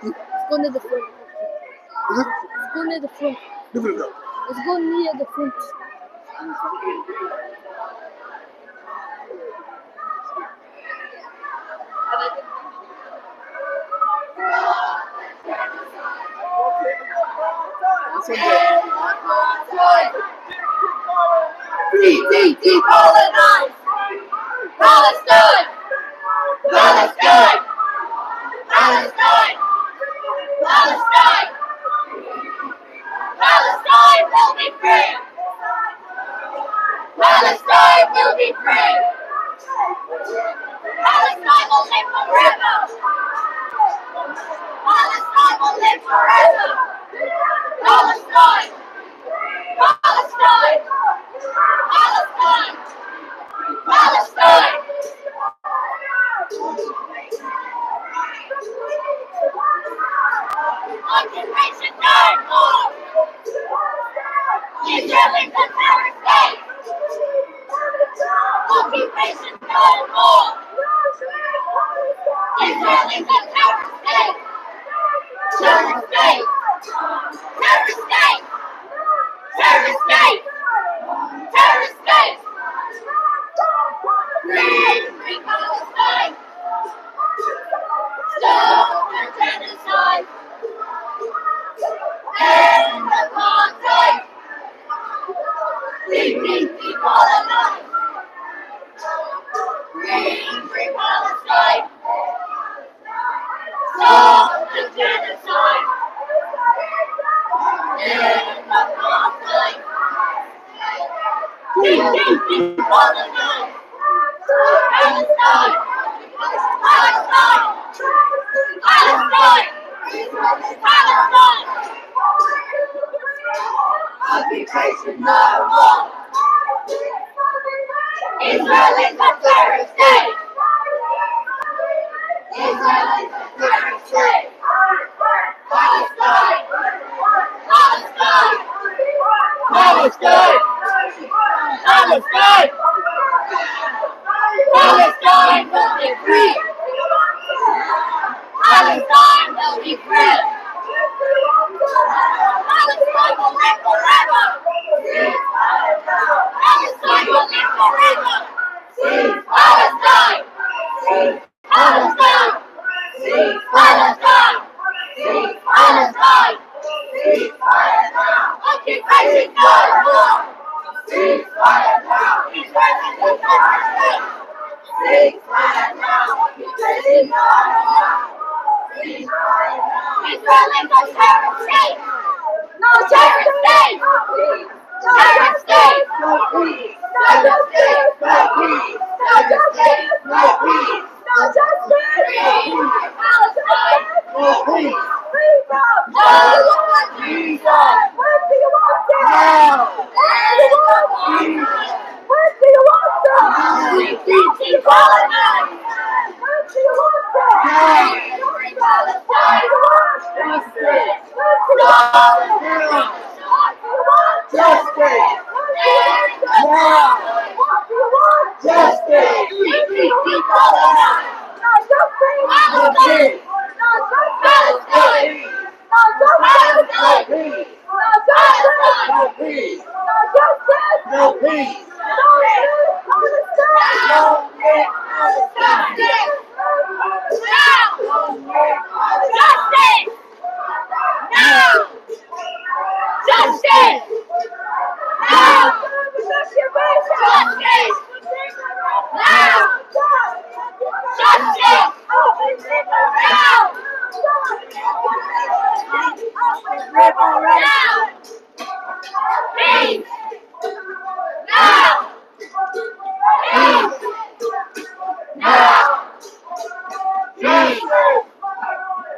Let's go near the front. Let's go near the front. Let's go near the front. Decolonize! Palestine! Palestine! Palestine! Palestine! Palestine will be free! Palestine will be free! Palestine will live forever! Palestine will live forever! Palestine! Palestine! Palestine! Palestine! Occupation no more! Israel is a terrorist state! Occupation no more! Israel is a terrorist state! Terrorist state! Terrorist state! Terrorist state! Terrorist state! Free Palestine! Stop the genocide! End the apartheid! Decolonize! Free Palestine! Stop the genocide! End the apartheid! Decolonize! Palestine! Palestine! Palestine! Palestine! Occupation no more! Israel is a terrorist state! Israel is a terrorist state! Palestine! Palestine! Palestine! Palestine! Palestine will be free! Palestine will be free! Palestine will live forever! Palestine will live forever! Palestine! Palestine! Palestine! Palestine! Occupation no more! Ceasefire now! Israel is a terrorist state! Ceasefire now! Occupation no more! Ceasefire now! Israel is a terrorist state! No terrorist state! Terrorist state! No peace! Terrorist state! No peace! Terrorist state! No peace! No justice! Free Palestine! No peace! Freedom! No Jesus! What do you want them? Now! What do you want them? What do you want them? Decolonize! What do you want them? Free Palestine! Justice! What do you want them? Justice! Now! What do you want? Justice! Decolonize! No justice! Palestine! No justice! No justice! No peace! No justice! No peace! No Palestine! No Palestine! Now! Justice! Now! Justice! Now! Justice! Now! Justice! Now! Now! Peace! Now! Peace! Now! Peace! Now! Peace!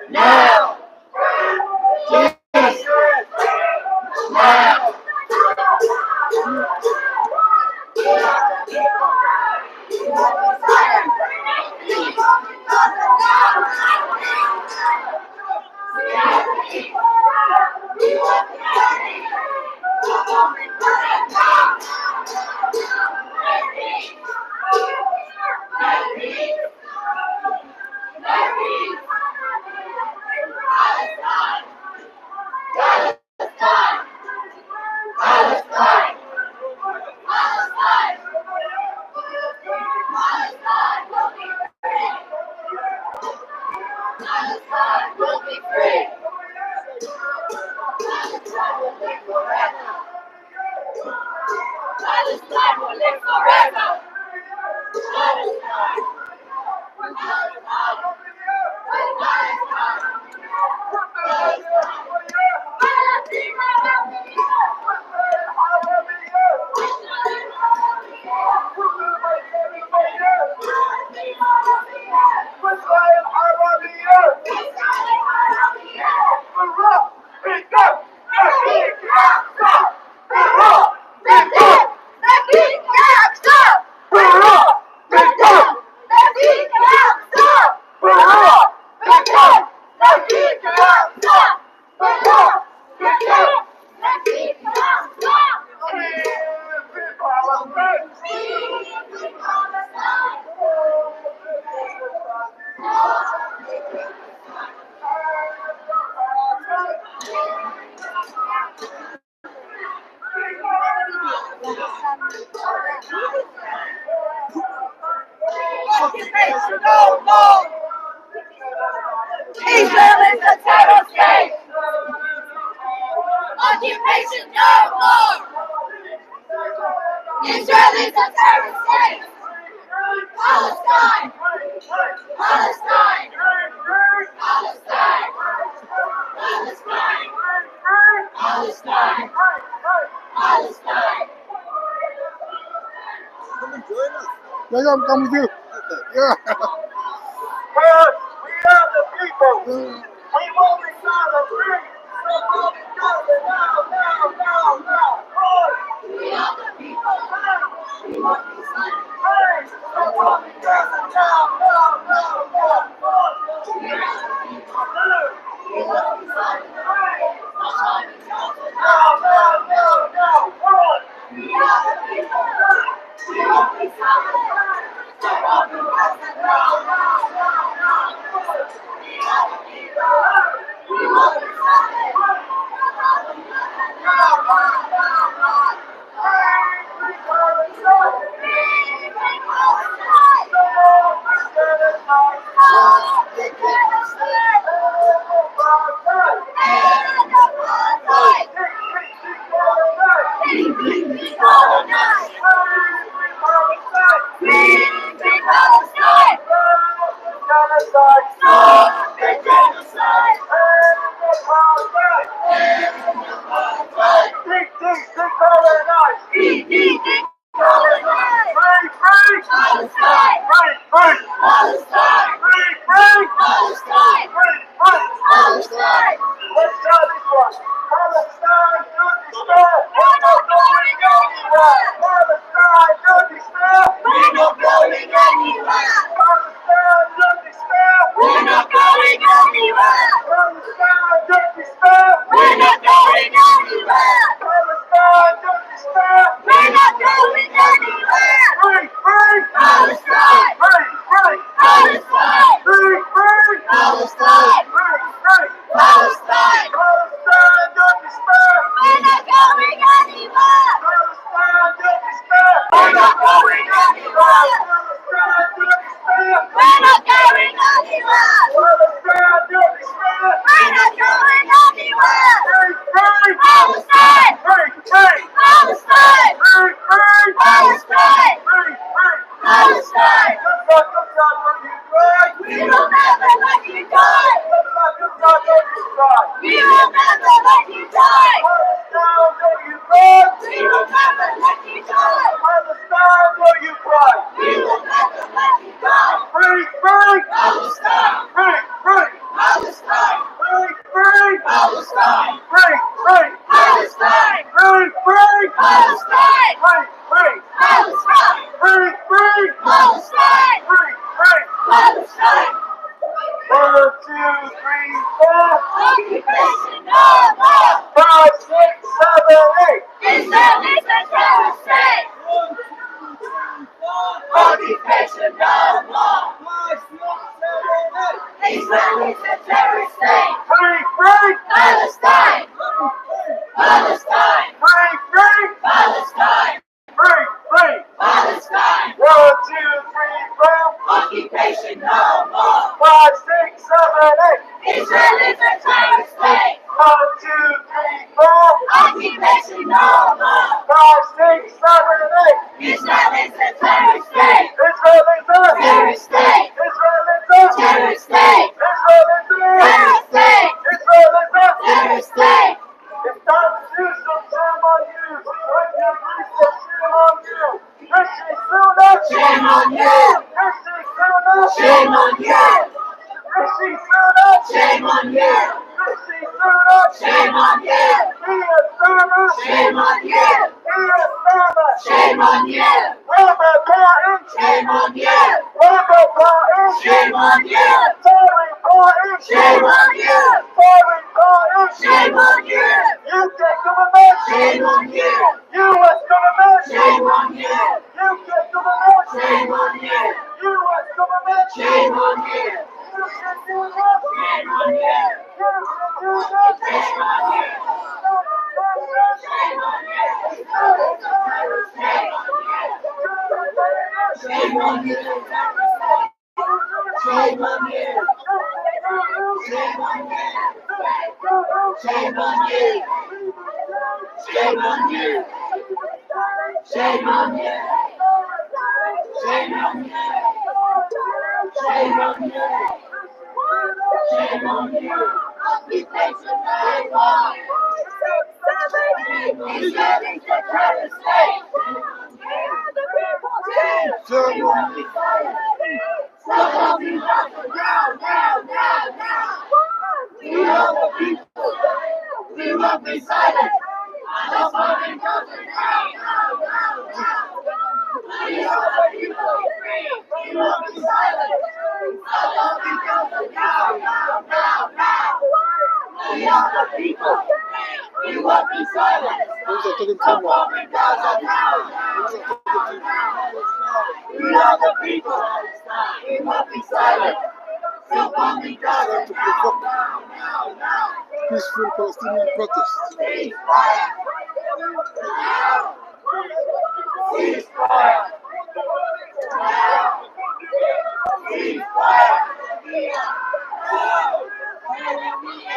Now! will live forever. Palestine will live forever. Palestine. Occupation no more. Israel is a terror state. Occupation no more. Israel is a terror state. Palestine. Palestine. Palestine. Palestine. Palestine. Palestine. Come and join us. Yeah, I'm coming with you. Yeah. Because we are the people. We won't be silent. We won't be silent. Now. We are the people. We won't be silent. We won't be silent. Now. We are the people. We won't be silent. We are the people. We won't be silent. Occupation no more. 5, 6, 7, 8. Israel is a terrorist state. 1, 2, 3, 4. occupation no more. 5, 6, 7, 8. Israel is a terrorist state. Israel is a Terrorist state. Israel is a Terrorist state. Israel is a Terrorist state. Israel is a Terrorist state. It's time to do some shame on you. When you reach the shame on you. Rishi Sunak. Shame on you. Rishi Sunak. Shame on you. Rishi Sunak. Shame on you. Rishi Sunak. Shame on you. Ian Starmer. Shame on you. Ian Starmer. Shame on you. Robert Parton. Shame on you. Robert Parton. Shame on you. Tory Parton. Shame on you. Tory Parton. Shame on you. UK government. Shame on you. US government. Shame on you. UK government. Shame on you. US government. Shame on you. You can do that. Shame on you. You can do that. Shame on you. Stop oppression. Shame on you. Stop oppression. Shame on you. Shame on you. Shame on you. Shame on you. Shame on you. Shame on you. Shame on you. Shame on you. Shame on you. Shame on you. Occupation no more. Israel is a terrorist state. Shame on you. Stop talking about the now. We are the people. We won't be silent. That's why we go to now. We are the people. We won't be silent. That's why we go to now. We are the people. We won't be silent. Who's that taking That's time why out? we go to now. We are the people. We won't be silent. So why we go to now. Peaceful Palestinian protest. Ceasefire. Now. Ceasefire. Now. Ceasefire. Palestinian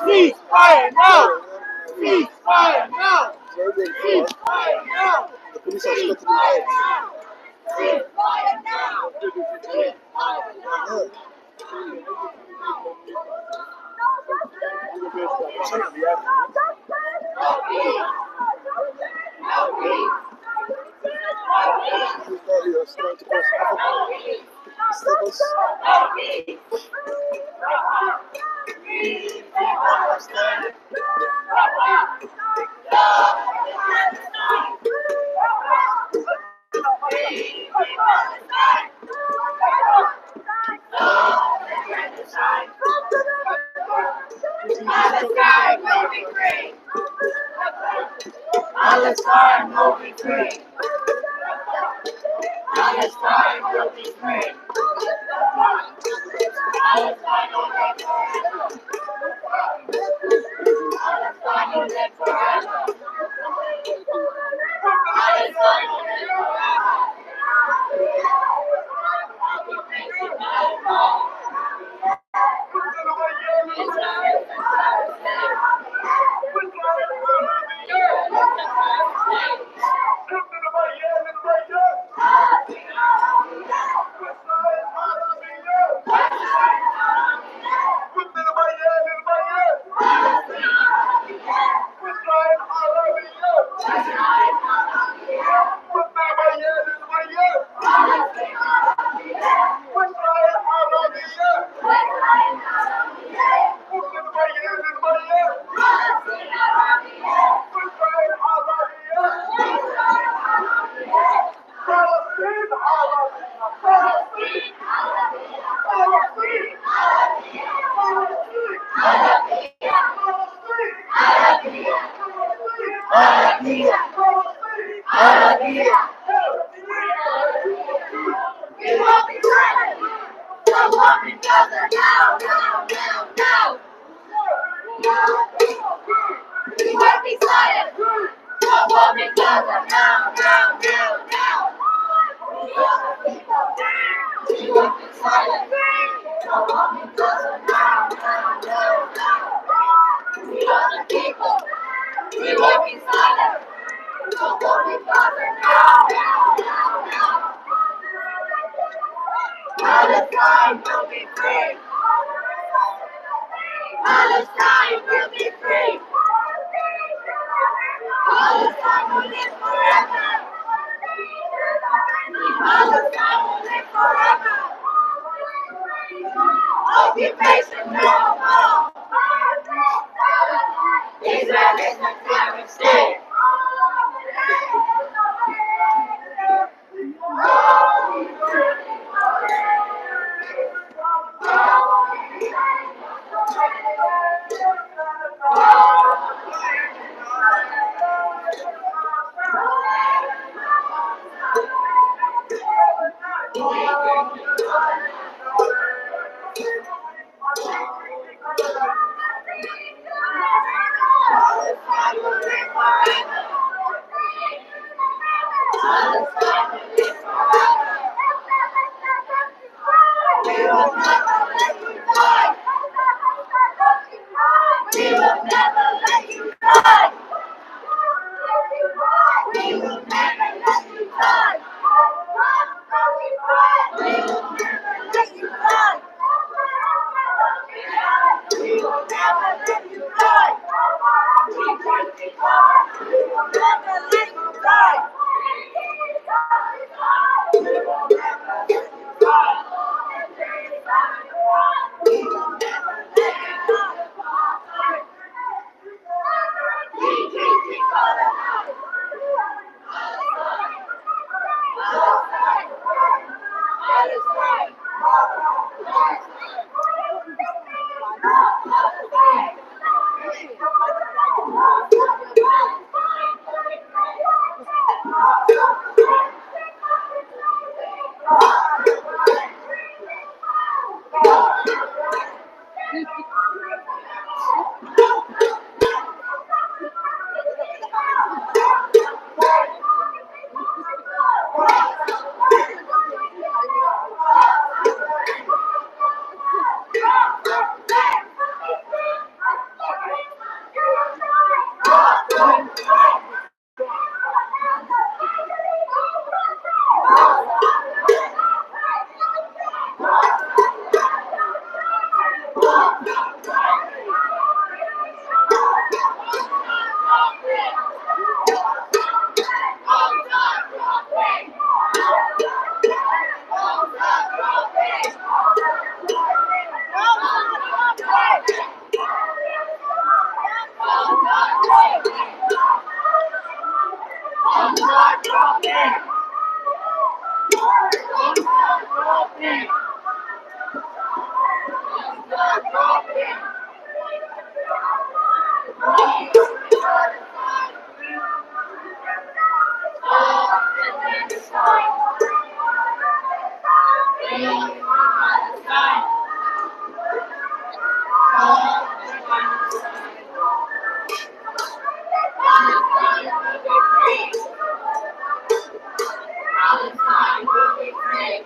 Ceasefire now. The Ceasefire now. police are shutting it out. It's trying to cross Africa. Stop us. Palestine will be free. Palestine will be free. Palestine will be free. Palestine will live forever. Palestine will live forever. Palestine will live forever. Occupation no more. Israel is a terrorist state. Hallelujah. Hallelujah. We won't be silent. The woman doesn't now. We won't be silent. The woman doesn't now. We won't be silent. The woman doesn't now. We are the people. We won't be silent. The woman doesn't now. Palestine will be free. Palestine will be free. Palestine will live forever. Palestine will live forever. Occupation no more. Israel is a terrorist state. Palestine will live forever. Palestine will live forever. We will never let you die. We will never let you die. We will never let you die. We will never let you die. We will never let you die. We will never let you die. We will never let you die. We will never let you die. We can't keep on alive. Palestine will be free.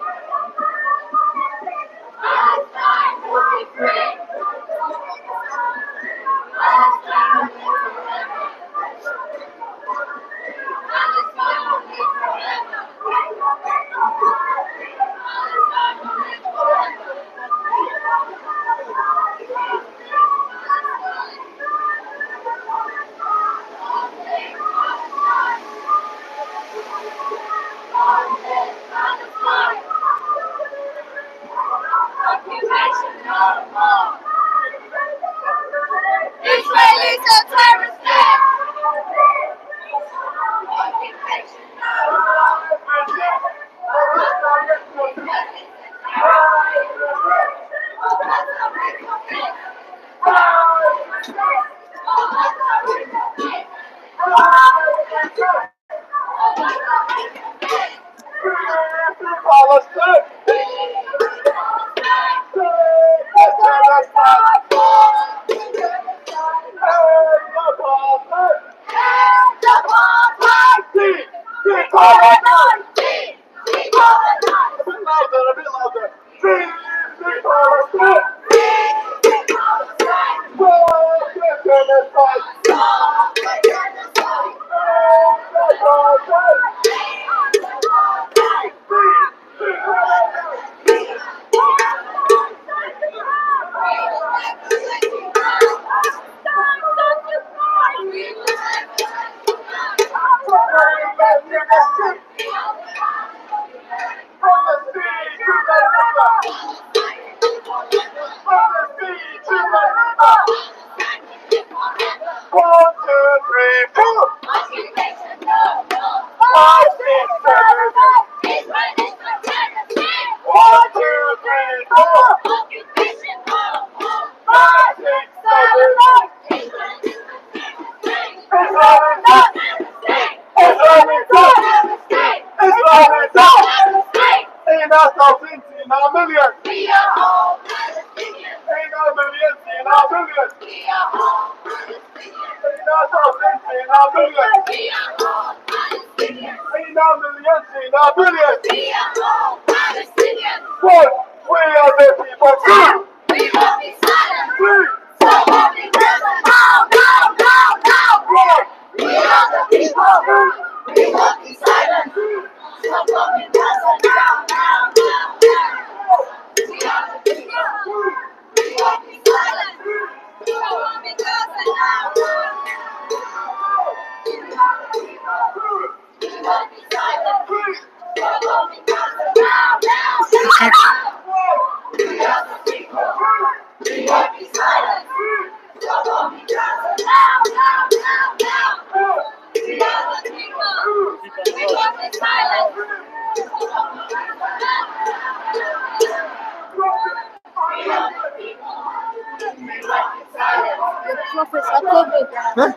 The prophets are covered in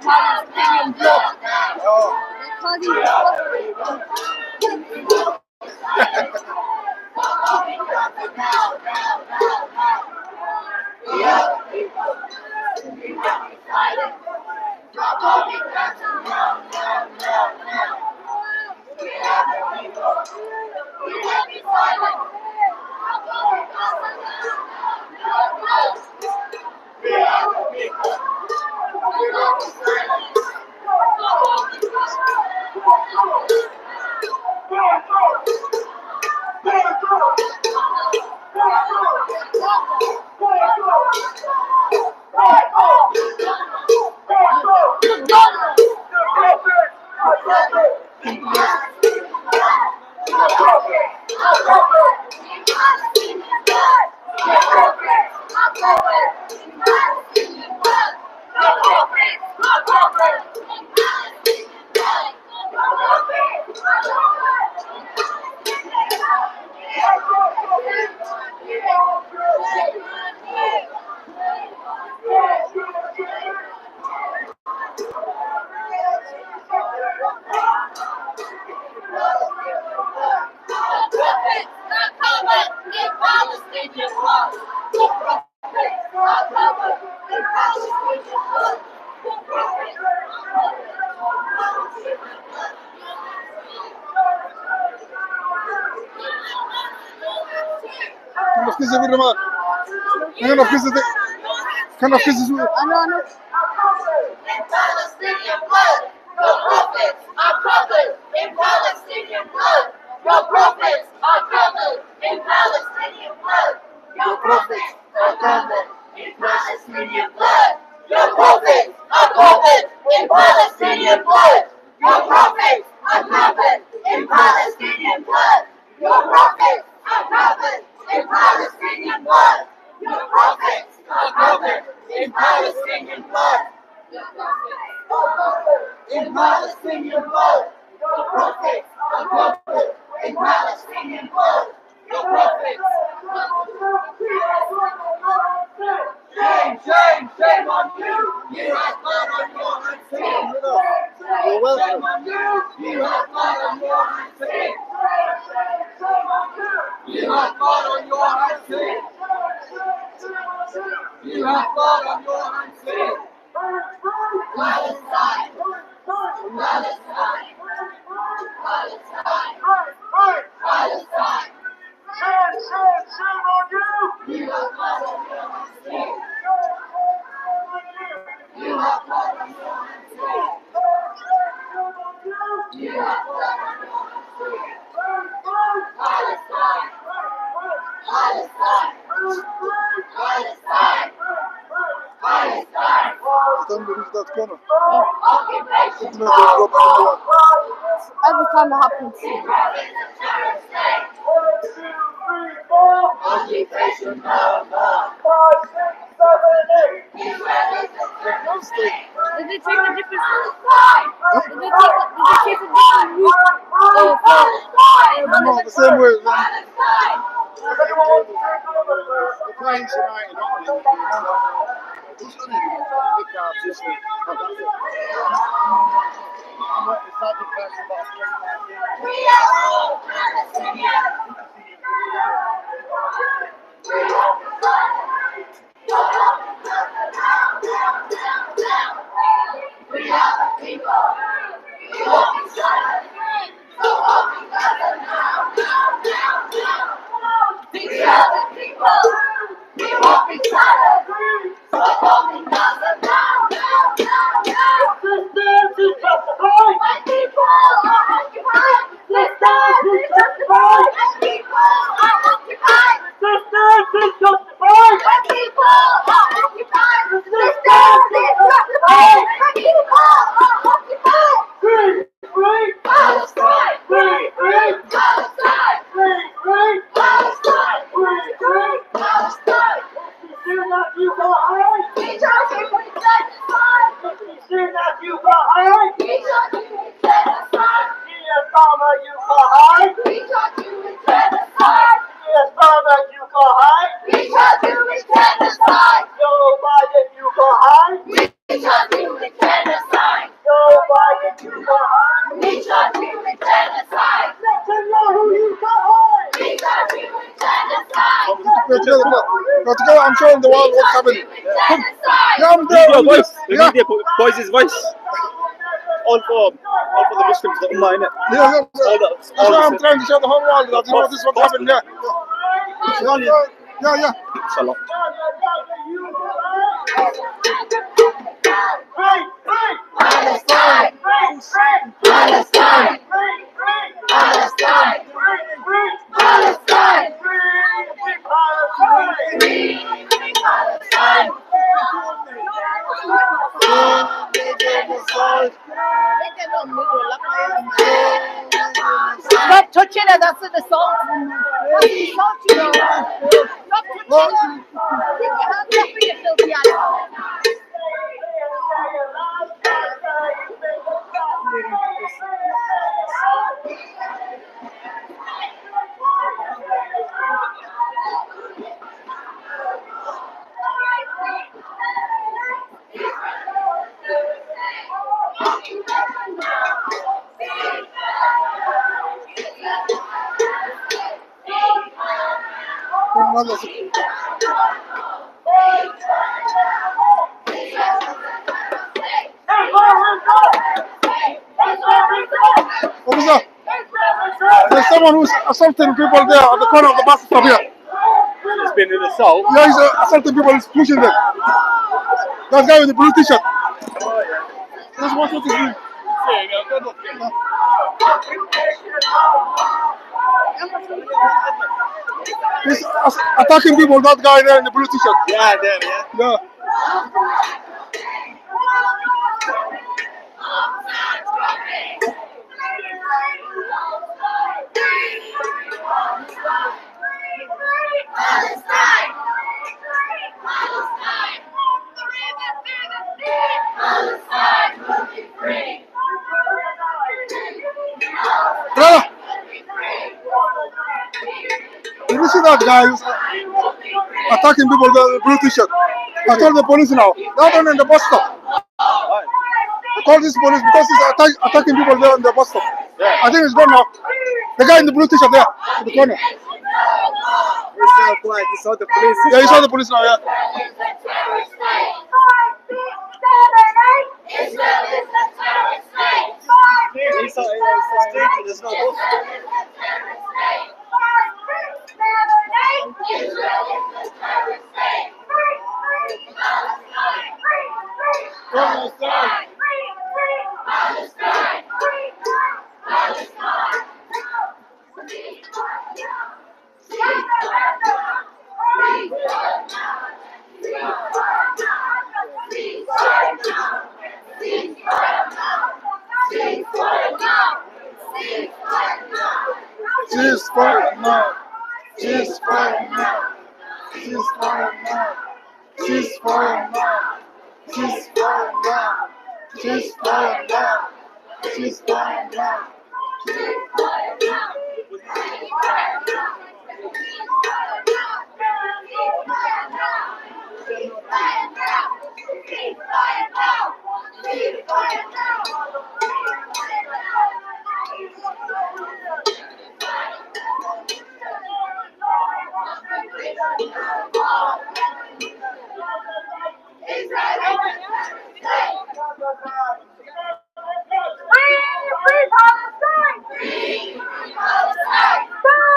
Palestinian blood. The Qadi is covered. Palestinian blood. Your prophets are covered in Palestinian blood. Your prophets are covered in Palestinian blood. Your prophets are covered in Palestinian blood. Your prophets are covered in Palestinian blood. Your prophets are covered in Palestinian blood. Your prophets are covered in Palestinian blood. Your prophets are covered in Palestinian blood. In Palestinian blood, your prophets are covered. In Palestinian blood, your prophets. Shame, shame, shame on you! You have blood on your hands too! You're welcome. You have blood on your hands. You have blood on your hands. You have blood on your hands. Palestine. Palestine. Palestine. Palestine. You have blood on your hands. You have blood on your hands. You have blood on your hands. Palestine. Palestine. Palestine. Palestine. Then there is that corner. Occupation. It's not going to drop anyone. Every time it happens. Occupation no more. 5, 6, 7, 8. Israel is a criminal state. Did they take a different Palestine. Did they take a different route? Palestine. No, the same way. Palestine. The clients United, not the We are all Palestinians. We are the people. We want each other. So all together now. We are the people. We want each other. So all together now. My people are occupied. Let's start to justify. My people are occupied. My people are occupied. Let's start to justify. My people are occupied. Palestine. Palestine. Palestine. Palestine. Palestine. We shall see what it says. We shall see what it says. We shall do it genocide. We shall do it genocide. We shall do it genocide. We shall do it genocide. We shall do it genocide. Go together, I'm showing the world what's happening. Genocide. Yeah, I'm there. Your voice, the Yeah. media voice is voice. All for the Muslims, the Ummah, innit? Yeah. That's why I'm trying to show the whole world that, you know, this is what's happening there. Yeah. Inshallah. Palestine. Palestine. Palestine. Palestine. Palestine. Stop touching it, that's an assault. That's an assault, you know. Stop touching it. Take your hands off me, you filthy animal. What was that? There's someone who's assaulting people there at the corner of the bus stop here. It's been an assault. Yeah, he's assaulting people, he's pushing them. That guy with the blue t-shirt. That's what he's doing. He's attacking people, that guy there in the blue t-shirt. Yeah, there, yeah. Yeah. Palestine. Palestine will be free. Brother, did you see that guy who's attacking people with the blue t-shirt? I told the police now. That one in the bus stop. Right. I call this police because he's attacking people there on the bus stop. Yeah. I think he's gone now. The guy in the blue t-shirt there, in the corner. He's now quiet. He saw the police. Yeah, he saw the police now, yeah. He saw street. There's no bus. Ceasefire now. Ceasefire now. Ceasefire now. Ceasefire now. Ceasefire now. Ceasefire now. Ceasefire now. Free Palestine! Free Palestine! Stop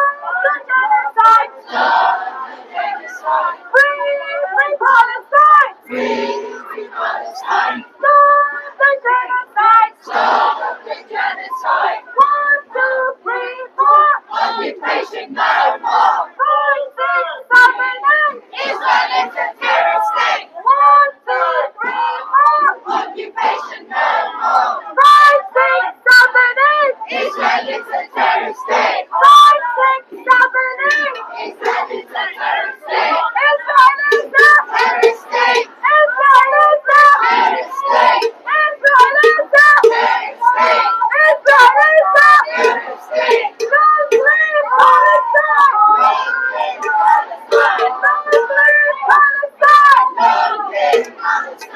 the genocide! Stop the genocide! Free Palestine! Free Palestine! Stop the genocide! Stop the genocide! 1, 2, 3, 4! Occupation no more! 5, 6, 7, 8! Israel is a terrorist state! 1, 2, 3, 4! Occupation no more! 5, 6, 7, 8! Israel is a terrorist state! 5, 6, 7, 8! Israel is a terrorist state! Israel is a terrorist state! Israel is a terrorist state! Israel is a terrorist state! Israel is a terrorist state! Don't leave Palestine! Don't leave Palestine! Don't leave Palestine! Don't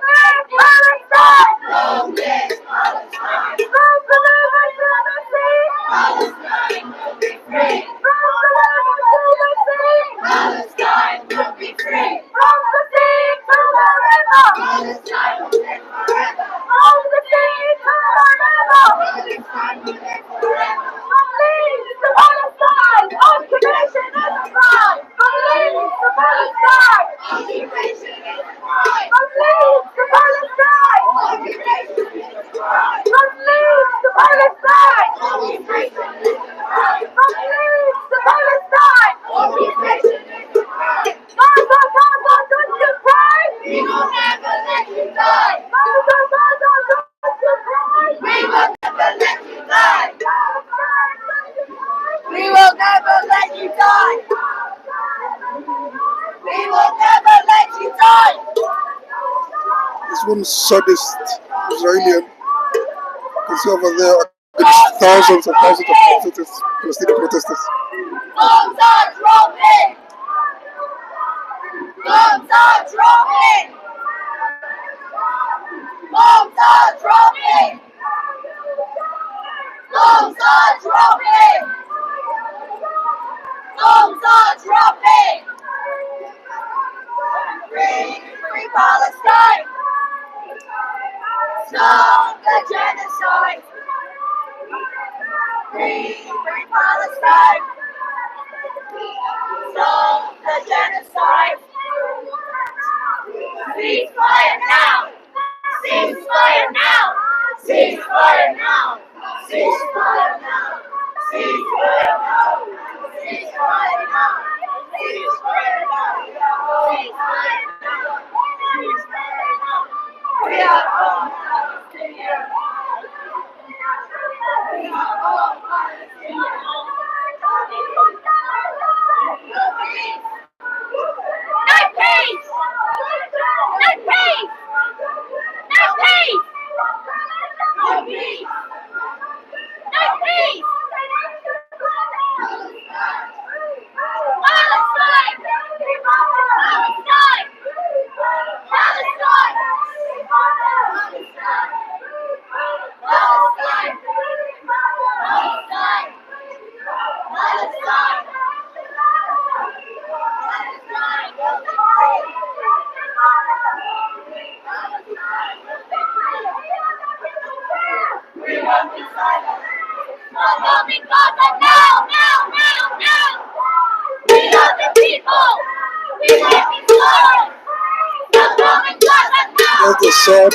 leave Palestine! Don't leave Palestine! Don't believe in genocide! Palestine will be free! Don't believe in genocide! Palestine will be free! From the sea to the river! Palestine will live forever! From the sea to the river! Palestine will live forever! From Leeds to Palestine! Occupation is a crime! From Leeds to Palestine! Occupation is a crime! From Leeds to Palestine! Occupation is a crime! From Leeds to Palestine! Occupation is a crime! From Leeds to Palestine! Occupation is a crime! Gaza, Gaza, don't you cry! We will never let you die! Gaza, Gaza, don't you cry! We will never let you die! We will never let you die! We will never let you die! This one sadist Israeli. You can see over there against thousands and thousands of protesters, Palestinian protesters. Bombs are dropping! Bombs are dropping! Bombs are dropping! Bombs are dropping! Bombs are dropping! Free Palestine! Stop the genocide! Free Palestine! Stop the genocide! Ceasefire now! Ceasefire now! Ceasefire now! Ceasefire now! Ceasefire now! Ceasefire now! Ceasefire now! Ceasefire now! Ceasefire now! We are all Palestinians! We are all Palestinians! No peace! No peace! No peace! No peace! No peace! Palestine! Palestine! Palestine! won't be silent. No bombing Gaza now, now, now, now. We are the people. We won't be silent. No bombing Gaza now. Let the sad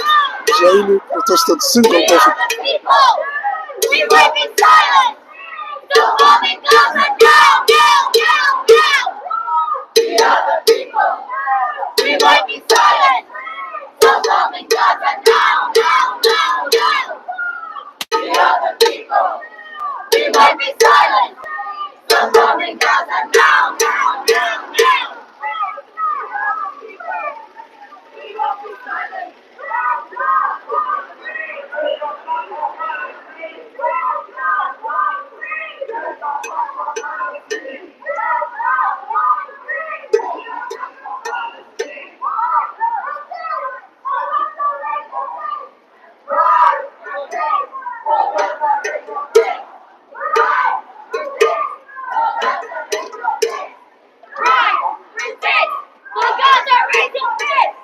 Israeli Protestant single We coffin. are the people. We won't be silent. No bombing Gaza now, now, now, now. We are the people. We won't be silent. No bombing Gaza now, now, now, now. We are the people. We won't be silent. No bombing Gaza now, now, now, now. We won't be silent. Resist! For Gaza, raise your fist!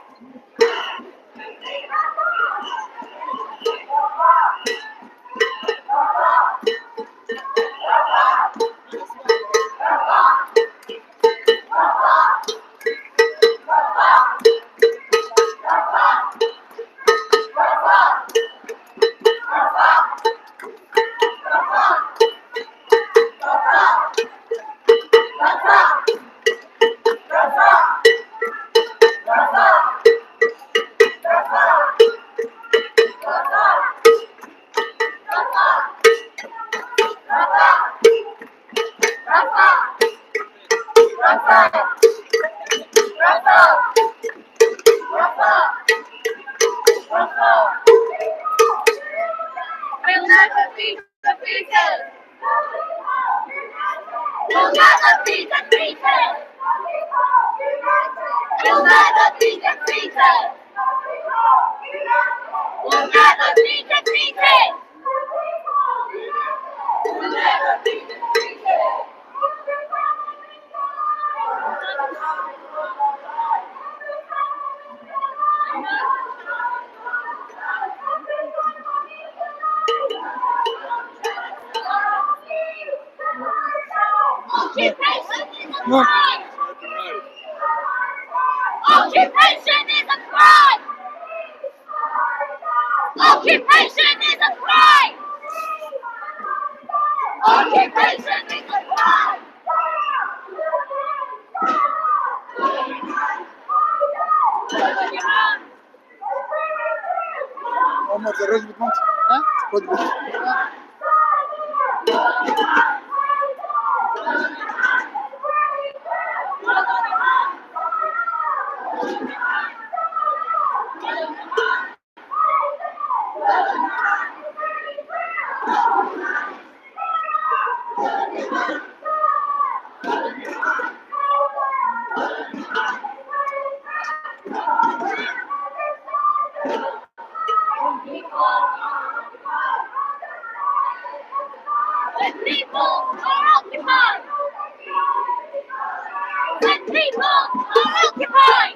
We'll never be defeated. We'll never be defeated. We'll never be defeated. We'll never be defeated. We'll never be defeated. Occupation is a crime. Occupation is a crime. Occupation is a crime. Occupation is a crime. Omar, the rest month. What book? When people are occupied. When people are occupied.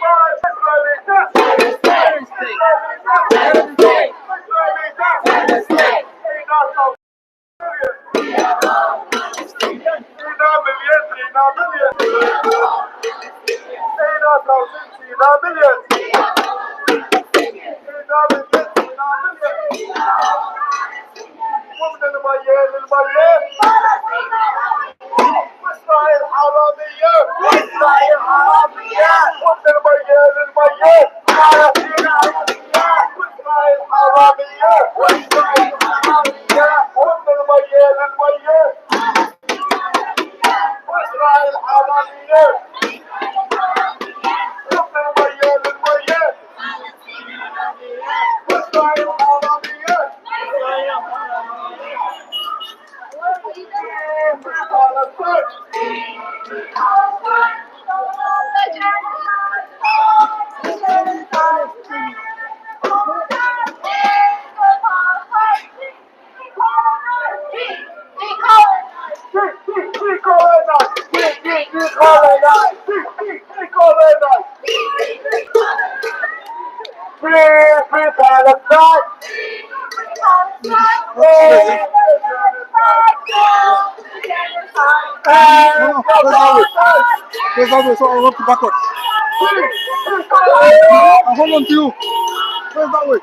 No, there's that way, so I'll work backwards. I'll hold on to you. There's that way.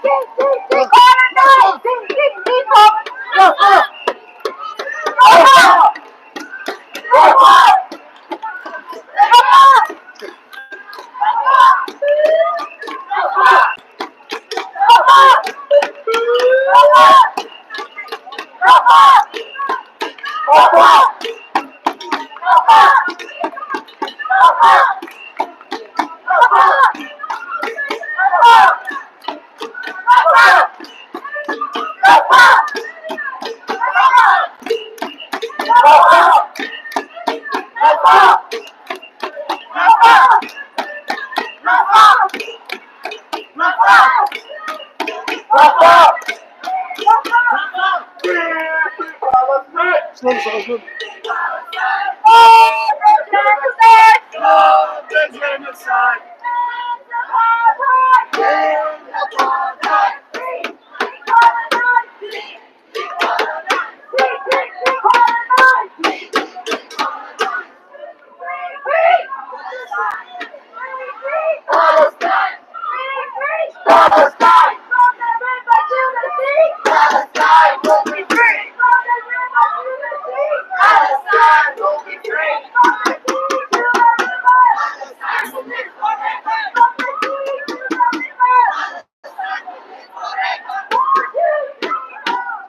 Slow, slow.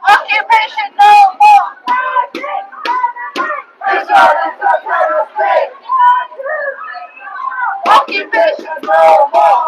Occupation no more. Occupation no more.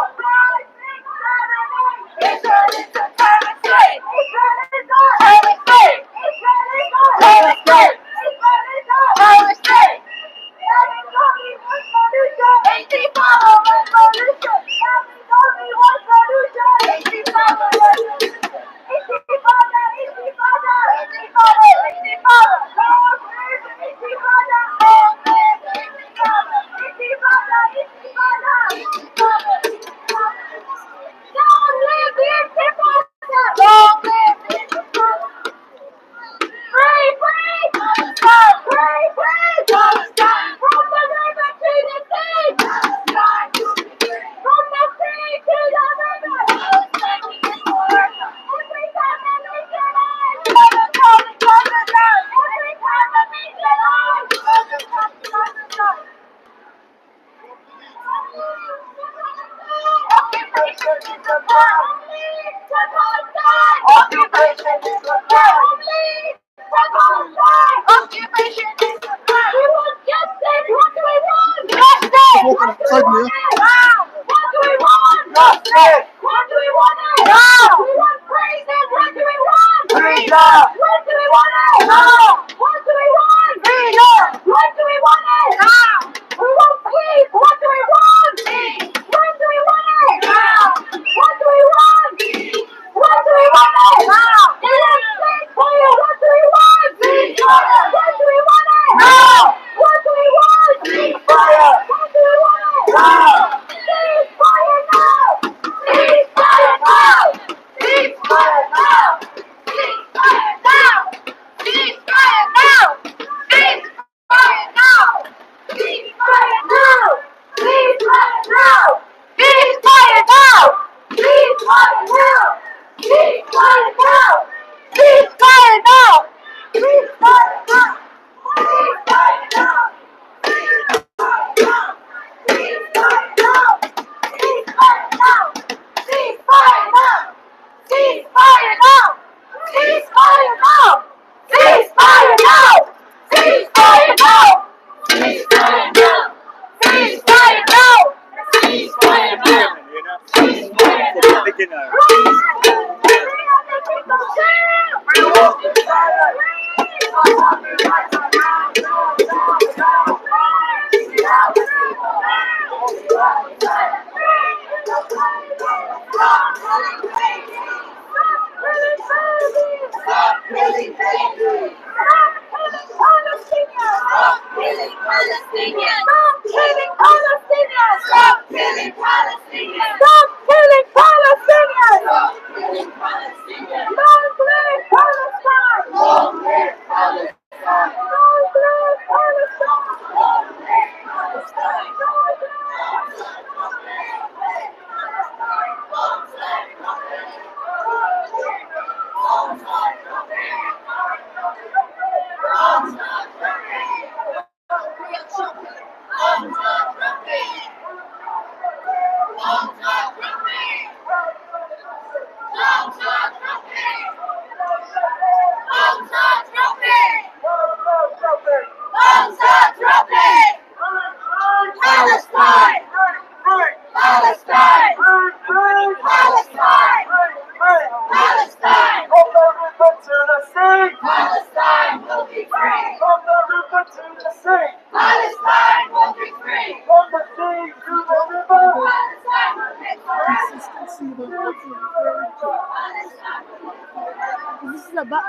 Side me, Palestinians! Stop killing Palestinians! Stop killing Palestinians! This is a back.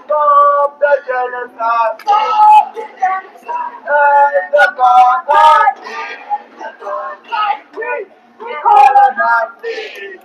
Stop the genocide! Stop the genocide! And the apartheid! We colonize these!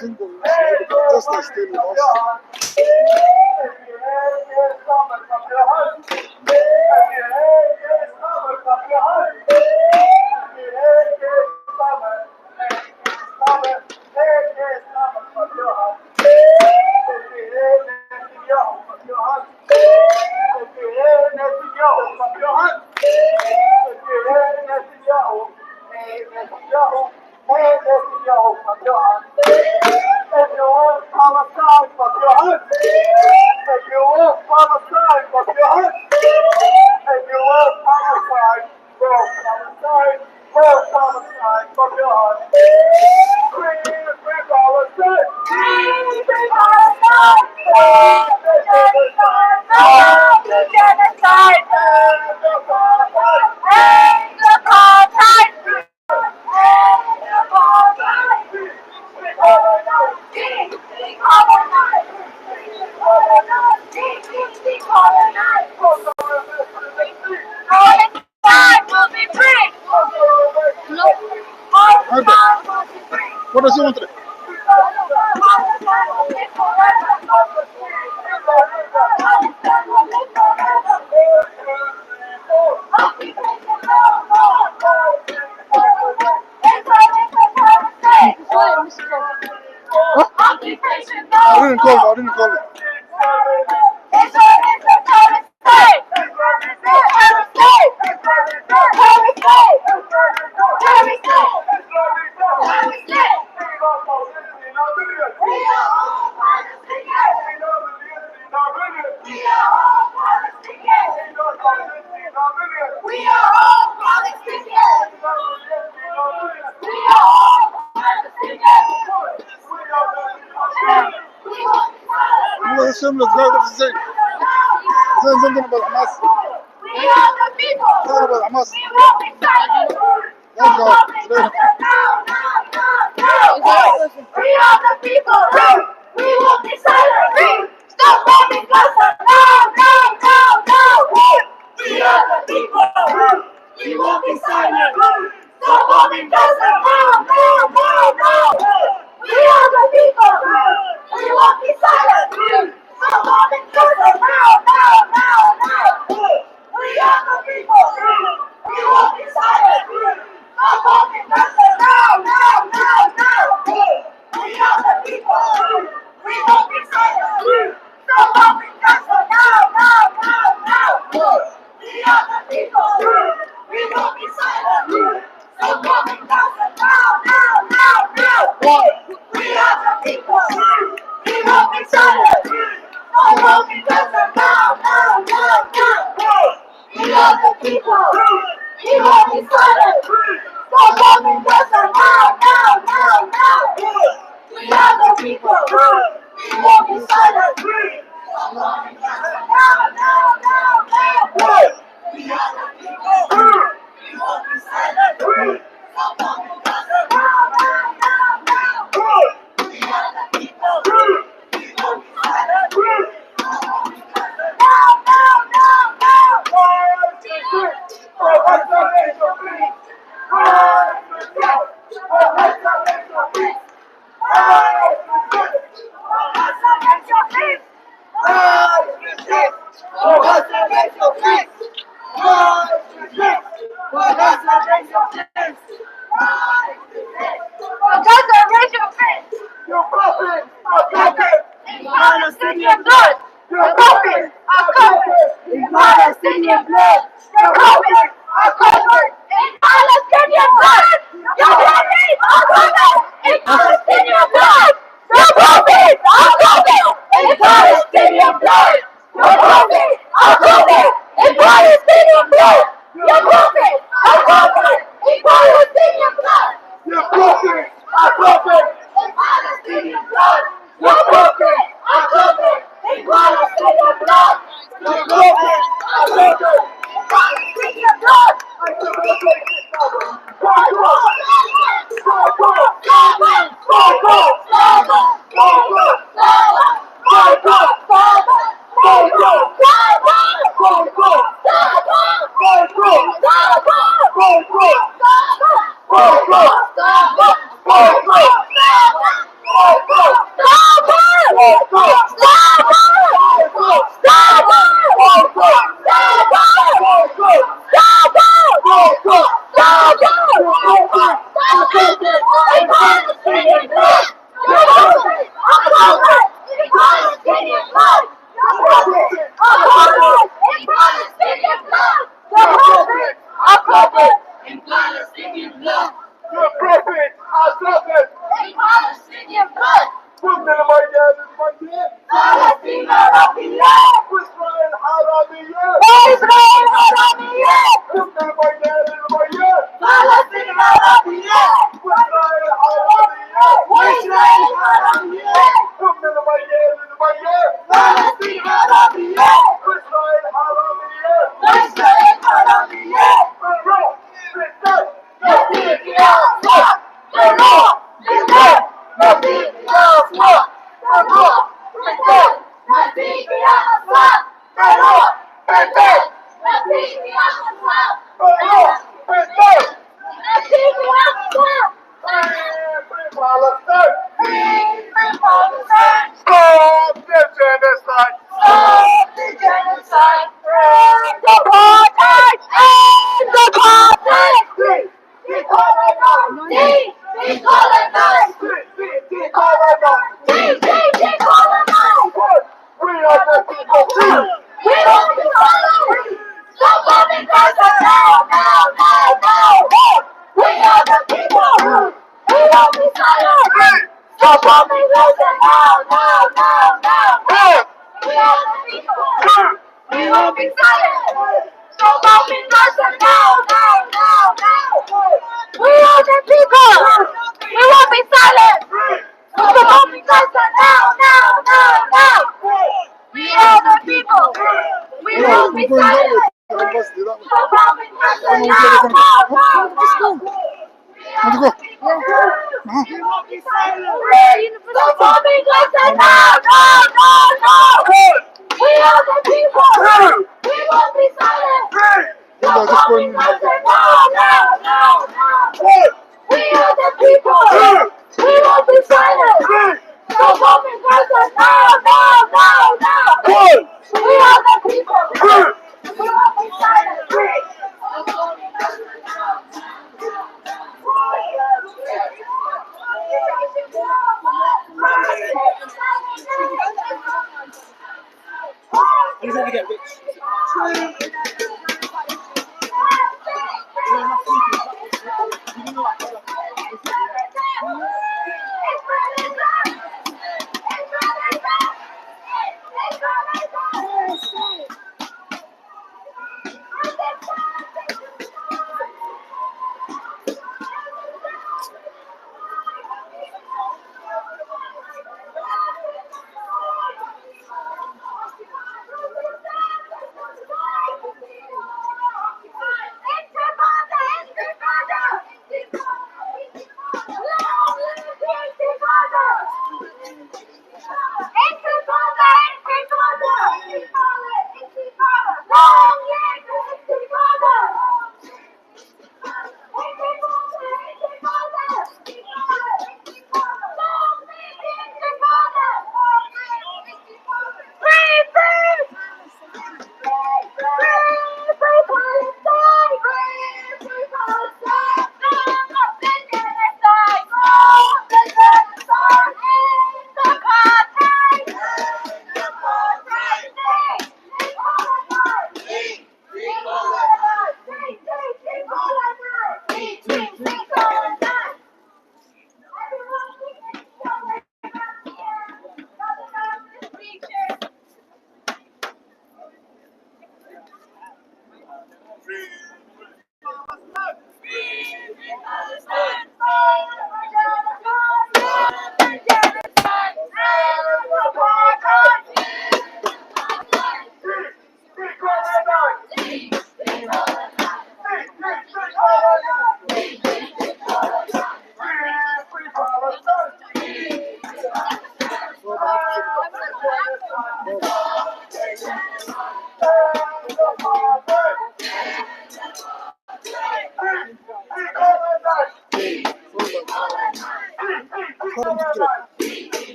Simple. Just as still lost. What does he want today? I didn't call it. والله الشملة تقاعد في الزين زين ضرب الحماس ضرب الحماس be silent. No more be present. Now, now, now, now. We are the people. We won't be silent. No more be present. Now, now, now, now. We are the people. We won't be silent. No more be present. Now, now, now, now. We are the people. We won't be silent. No more be present. Now, now, now, now. We are the people. We won't be silent. No more be present. Now, now, now, now. For restoration, please. Rise to death. For restoration, please. Rise to death. For restoration, please. Rise to death. For restoration, please. Rise to death. For restoration, please. Rise to death. For restoration, please. Your prophets are broken in Palestinian blood. Your prophets are covered in Palestinian blood. Your prophets are covered in Palestinian blood. Your prophets are covered in Palestinian blood. Your prophets are covered in Palestinian blood. Your prophets are covered in Palestinian blood. Your prophets are covered in Palestinian blood. Your prophets are covered in Palestinian blood. Your prophets are covered in Palestinian blood. Your prophets are covered in Palestinian blood. Your prophets are covered in Palestinian blood. Palestine Arabia. Israel Arabia. Israel Arabia. Palestine Arabia. Israel Arabia. Israel Arabia. Palestine Arabia. Israel Arabia. Israel Arabia. Stop the genocide! Stop the genocide! End the apartheid! End the apartheid! Decolonize! Decolonize! Decolonize! We are the people! We won't be silent! Stop bombing Gaza now! Now! Now! Now! We are the people! We won't be silent! Stop bombing Gaza now! Now! Now! Now! We are the people! We won't be silent! Stop bombing Gaza now! Now! Now! Now! We are the people! We won't be silent! Stop bombing Gaza now! Now! Now! Now! We are the people! We won't be silent! Stop bombing Gaza now! Now! Now! Now! Want to go? We won't be silent! Stop bombing Gaza now! Now! Now! Now! We are the people! We won't be silent! Stop bombing Gaza now! Now! Now! Now! We are the people! We won't be silent! Stop bombing Gaza now! Now! Now! Now! We are the people! We won't be silent! Stop bombing Gaza now! He's going to get rich.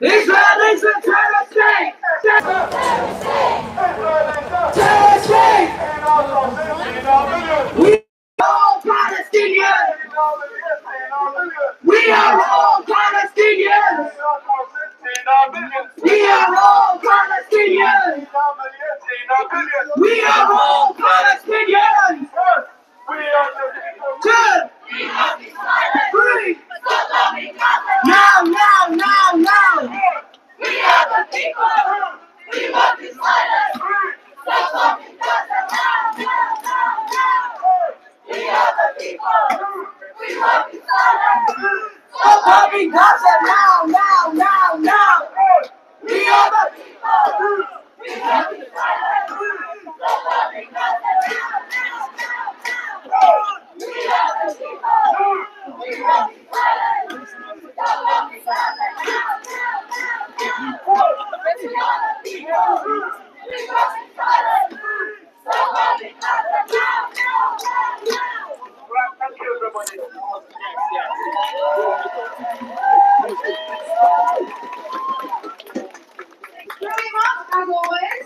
Israel is a terror state! Terror state! We are all Palestinians! We are all Palestinians! We are all Palestinians! We are all Palestinians! Two! Three! Now! We are the people. We won't be silent. Stop loving Gaza now. We are the people. We won't be silent. Stop bombing Gaza now! We are the people. We won't be silent. Stop loving Gaza now. We are the people. We won't be silent. Stop loving Gaza now. We are the people. We won't be silent. Stop loving Gaza now. Thank you, everybody. Very much, as always.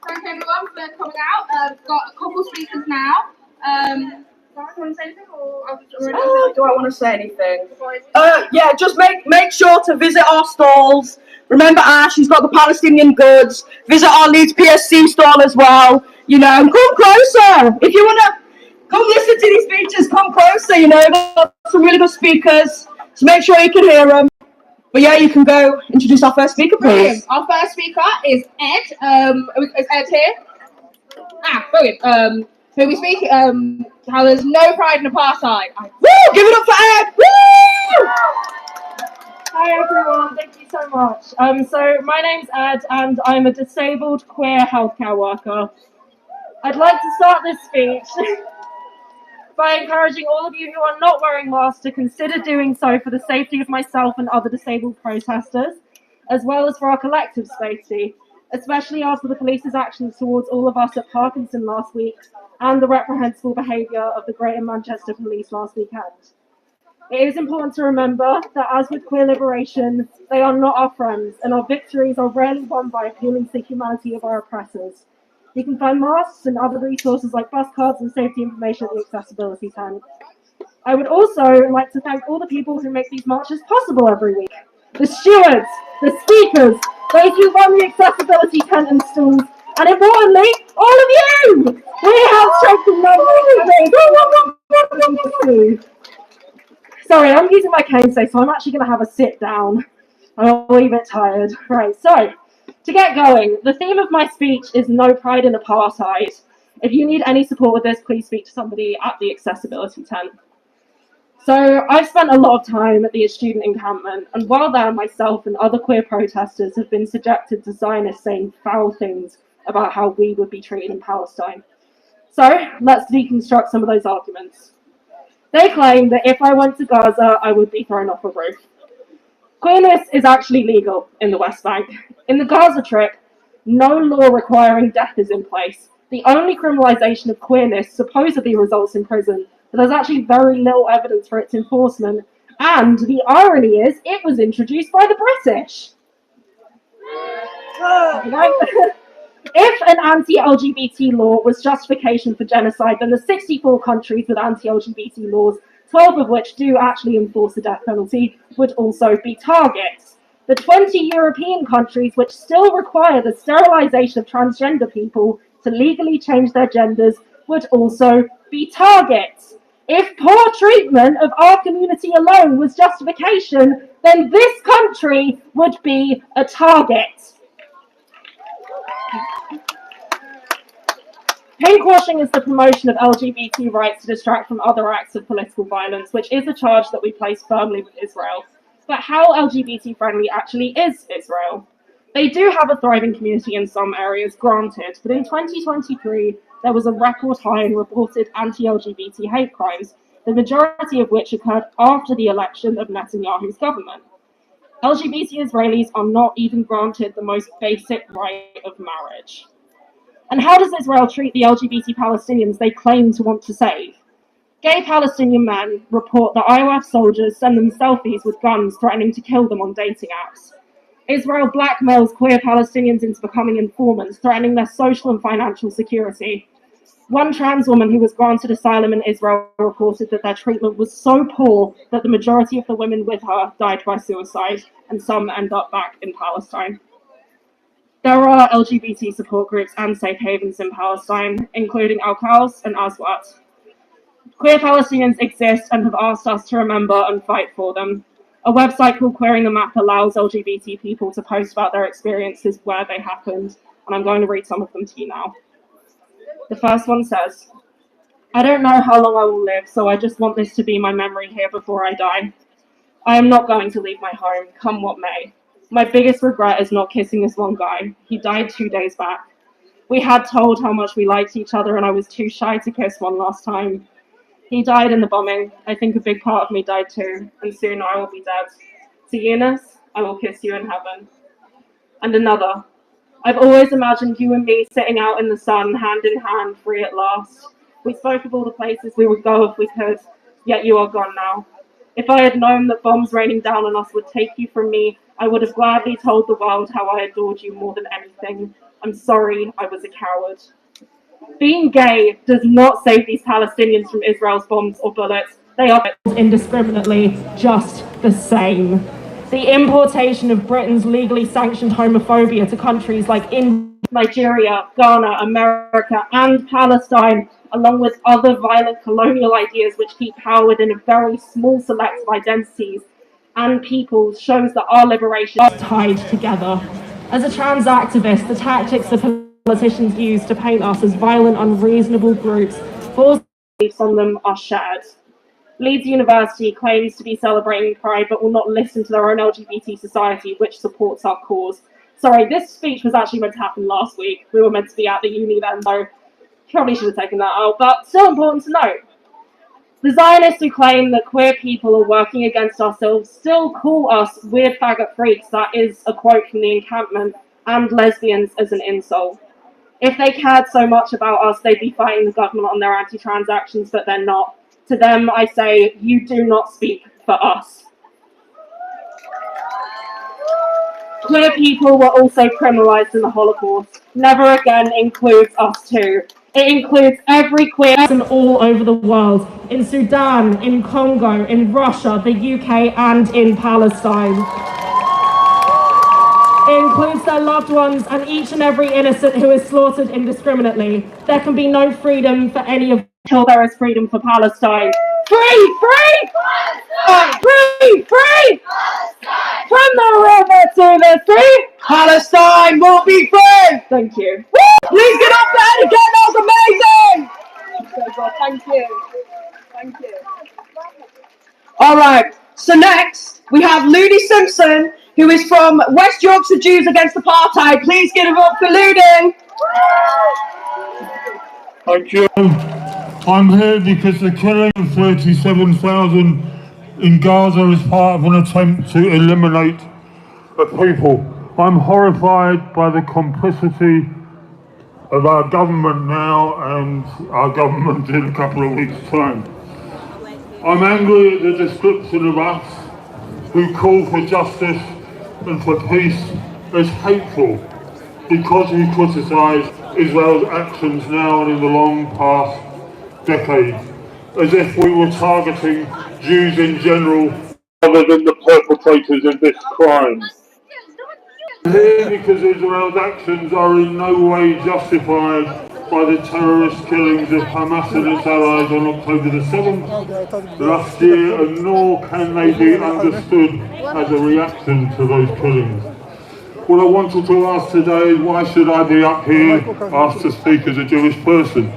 Thank everyone for coming out. We've got a couple speakers now. Do you want to say anything, or I'll just already Do I want to say anything? Yeah, just make sure to visit our stalls. Remember Ash, she's got the Palestinian goods. Visit our Leeds PSC stall as well. You know, and come closer. If you want to come listen to these speeches, come closer. You know, we've got some really good speakers. So make sure you can hear them. But yeah, you can go introduce our first speaker, Brilliant. please. Our first speaker is Ed. Is Ed here? Brilliant. Who we speak, how there's no pride in apartheid. Woo! Give it up for Ed! Woo! Hi everyone, thank you so much. So my name's Ed and I'm a disabled queer healthcare worker. I'd like to start this speech by encouraging all of you who are not wearing masks to consider doing so for the safety of myself and other disabled protesters, as well as for our collective safety, especially after the police's actions towards all of us at Parkinson last week and the reprehensible behaviour of the Greater Manchester Police last weekend. It is important to remember that as with queer liberation, they are not our friends, and our victories are rarely won by appealing to the humanity of our oppressors. You can find masks and other resources like bus cards and safety information at the accessibility tent. I would also like to thank all the people who make these marches possible every week. The stewards, the speakers, those who run the accessibility tent and stalls, and importantly, all of you! We have strengthened numbers. Sorry, I'm using my cane today, so I'm actually going to have a sit down. I'm a wee bit tired. Right, so, to get going, the theme of my speech is no pride in apartheid. If you need any support with this, please speak to somebody at the accessibility tent. So, I've spent a lot of time at the student encampment, and while there, myself and other queer protesters have been subjected to Zionists saying foul things about how we would be treated in Palestine. So, let's deconstruct some of those arguments. They claim that if I went to Gaza, I would be thrown off a roof. Queerness is actually legal in the West Bank. In the Gaza Strip, no law requiring death is in place. The only criminalisation of queerness supposedly results in prison, but there's actually very little evidence for its enforcement. And the irony is, it was introduced by the British. If an anti-LGBT law was justification for genocide, then the 64 countries with anti-LGBT laws, 12 of which do actually enforce the death penalty, would also be targets. The 20 European countries which still require the sterilisation of transgender people to legally change their genders would also be targets. If poor treatment of our community alone was justification, then this country would be a target. Pinkwashing is the promotion of LGBT rights to distract from other acts of political violence, which is a charge that we place firmly with Israel. But how LGBT-friendly actually is Israel? They do have a thriving community in some areas, granted, but in 2023, there was a record high in reported anti-LGBT hate crimes, the majority of which occurred after the election of Netanyahu's government. LGBT Israelis are not even granted the most basic right of marriage. And how does Israel treat the LGBT Palestinians they claim to want to save? Gay Palestinian men report that IOF soldiers send them selfies with guns threatening to kill them on dating apps. Israel blackmails queer Palestinians into becoming informants, threatening their social and financial security. One trans woman who was granted asylum in Israel reported that their treatment was so poor that the majority of the women with her died by suicide, and some end up back in Palestine. There are LGBT support groups and safe havens in Palestine, including Al-Qaus and Aswat. Queer Palestinians exist and have asked us to remember and fight for them. A website called Queering the Map allows LGBT people to post about their experiences where they happened, and I'm going to read some of them to you now. The first one says, I don't know how long I will live, so I just want this to be my memory here before I die. I am not going to leave my home, come what may. My biggest regret is not kissing this one guy. He died 2 days back. We had told how much we liked each other, and I was too shy to kiss one last time. He died in the bombing. I think a big part of me died too, and soon I will be dead. To Eunice, I will kiss you in heaven. And another, I've always imagined you and me sitting out in the sun, hand in hand, free at last. We spoke of all the places we would go if we could, yet you are gone now. If I had known that bombs raining down on us would take you from me, I would have gladly told the world how I adored you more than anything. I'm sorry I was a coward. Being gay does not save these Palestinians from Israel's bombs or bullets. They are indiscriminately just the same. The importation of Britain's legally sanctioned homophobia to countries like India, Nigeria, Ghana, America, and Palestine, along with other violent colonial ideas which keep power within a very small select of identities and peoples, shows that our liberation is tied together. As a trans activist, the tactics the politicians use to paint us as violent, unreasonable groups, false beliefs on them are shared. Leeds University claims to be celebrating Pride, but will not listen to their own LGBT society, which supports our cause. Sorry, this speech was actually meant to happen last week. We were meant to be at the uni then, so probably should have taken that out, but still important to note. The Zionists who claim that queer people are working against ourselves still call us weird faggot freaks, that is a quote from the encampment, and lesbians as an insult. If they cared so much about us, they'd be fighting the government on their anti-trans actions, but they're not. To them, I say, you do not speak for us. Queer people were also criminalised in the Holocaust. Never again includes us too. It includes every queer person all over the world, in Sudan, in Congo, in Russia, the UK, and in Palestine. It includes their loved ones and each and every innocent who is slaughtered indiscriminately. There can be no freedom for any of them until there is freedom for Palestine. Free! Free! Palestine! Free! Free! Palestine! From the river to the sea, Palestine will be free! thank you. Please get up there again, that was amazing! Thank you. Thank you. Alright, so next we have Looney Simpson, who is from West Yorkshire Jews Against Apartheid. Please give it up for Looney! Thank you. I'm here because the killing of 37,000 in Gaza is part of an attempt to eliminate a people. I'm horrified by the complicity of our government now and our government in a couple of weeks' time. I'm angry at the description of us who call for justice and for peace as hateful because we criticise Israel's actions now and in the long past decades, as if we were targeting Jews in general rather than the perpetrators of this crime. Here because Israel's actions are in no way justified by the terrorist killings of Hamas and its allies on October the 7th last year, and nor can they be understood as a reaction to those killings. What I wanted to ask today is, why should I be up here asked to speak as a Jewish person?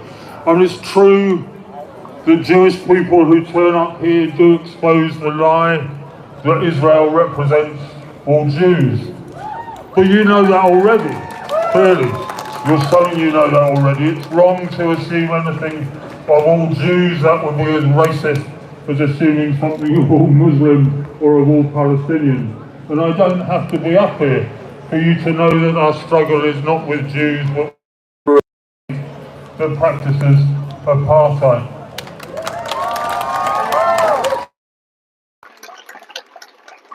And it's true that Jewish people who turn up here do expose the lie that Israel represents all Jews. But you know that already, clearly. You're saying you know that already. It's wrong to assume anything of all Jews. That would be as racist as assuming something of all Muslims or of all Palestinians. And I don't have to be up here for you to know that our struggle is not with Jews, but with the practices apartheid.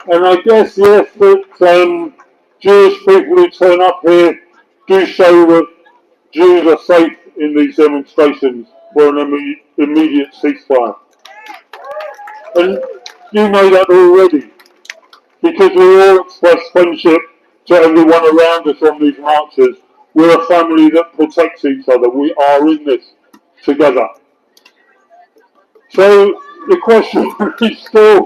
And I guess, yes, that Jewish people who turn up here do show that Jews are safe in these demonstrations for an immediate ceasefire. And you know that already, because we all express friendship to everyone around us on these marches. We're a family that protects each other. We are in this together. So the question is still,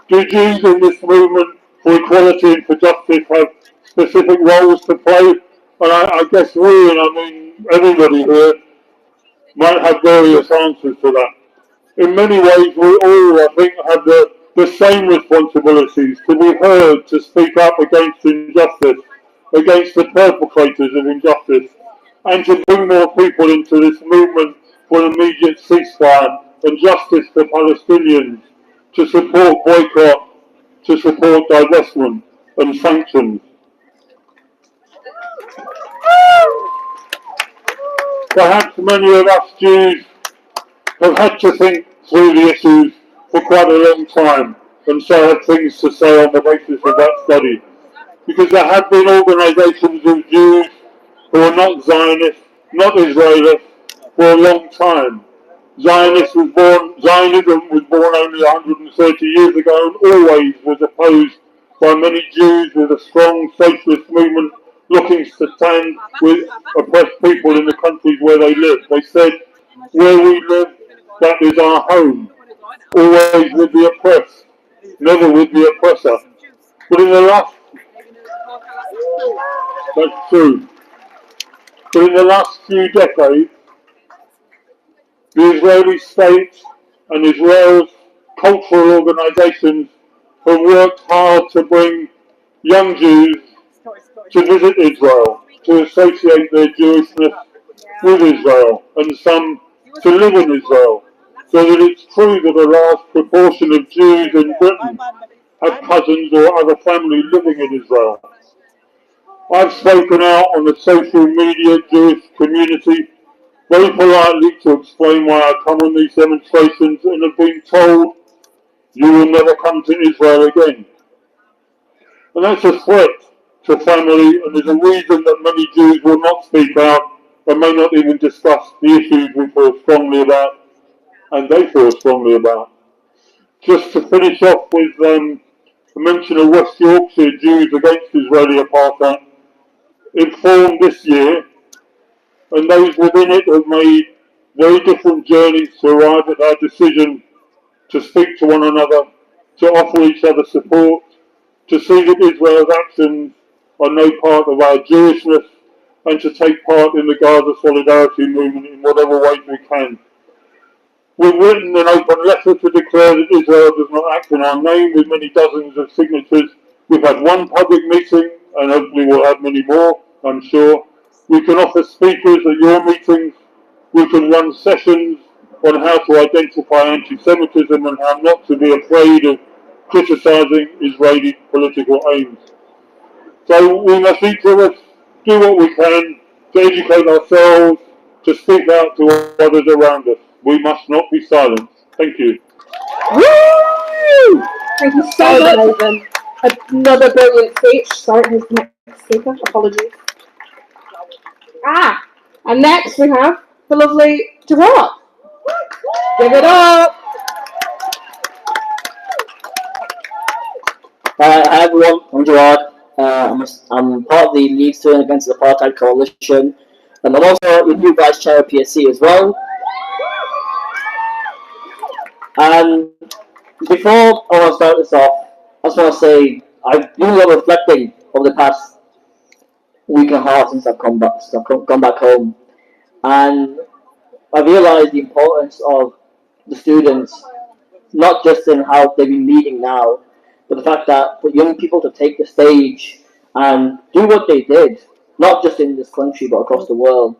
do Jews in this movement for equality and for justice have specific roles to play? And I guess we, and I mean everybody here, might have various answers to that. In many ways, we all, I think, have the same responsibilities to be heard, to speak up against injustice, against the perpetrators of injustice, and to bring more people into this movement for an immediate ceasefire and justice for Palestinians, to support boycott, to support divestment and sanctions. Perhaps many of us Jews have had to think through the issues for quite a long time, and so have things to say on the basis of that study. Because there have been organisations of Jews who are not Zionists, not Israelists, for a long time. Zionism was born only 130 years ago and always was opposed by many Jews with a strong socialist movement looking to stand with oppressed people in the countries where they live. They said, where we live, that is our home, always with the oppressed, never with the oppressor. But in the last, that's true, but in the last few decades, the Israeli state and Israel's cultural organisations have worked hard to bring young Jews to visit Israel, to associate their Jewishness with Israel, and some to live in Israel, so that it's true that a large proportion of Jews in Britain have cousins or other family living in Israel. I've spoken out on the social media Jewish community very politely to explain why I come on these demonstrations and have been told you will never come to Israel again. And that's a threat to family, and there's a reason that many Jews will not speak out and may not even discuss the issues we feel strongly about and they feel strongly about. Just to finish off with a mention of West Yorkshire Jews against Israeli apartheid, it formed this year, and those within it have made very different journeys to arrive at our decision to speak to one another, to offer each other support, to see that Israel's actions are no part of our Jewishness, and to take part in the Gaza solidarity movement in whatever ways we can. We've written an open letter to declare that Israel does not act in our name with many dozens of signatures. We've had one public meeting, and hopefully we'll have many more, I'm sure. We can offer speakers at your meetings. We can run sessions on how to identify anti-Semitism and how not to be afraid of criticising Israeli political aims. So we must each of us do what we can to educate ourselves, to speak out to others around us. We must not be silent. Thank you. Woo! Thank you so much. Amazing. Another brilliant speech. Sorry, who's the next speaker? Apologies. And next we have the lovely Gerard. Give it up. Hi everyone, I'm Gerard. I'm part of the Leeds Turn Against the Apartheid Coalition, and I'm also the new Vice Chair of PSC as well. And before I want to start this off, I just want to say I've been a lot reflecting over the past week and a half since I've gone back home, and I realised the importance of the students, not just in how they've been leading now, but the fact that for young people to take the stage and do what they did, not just in this country but across the world.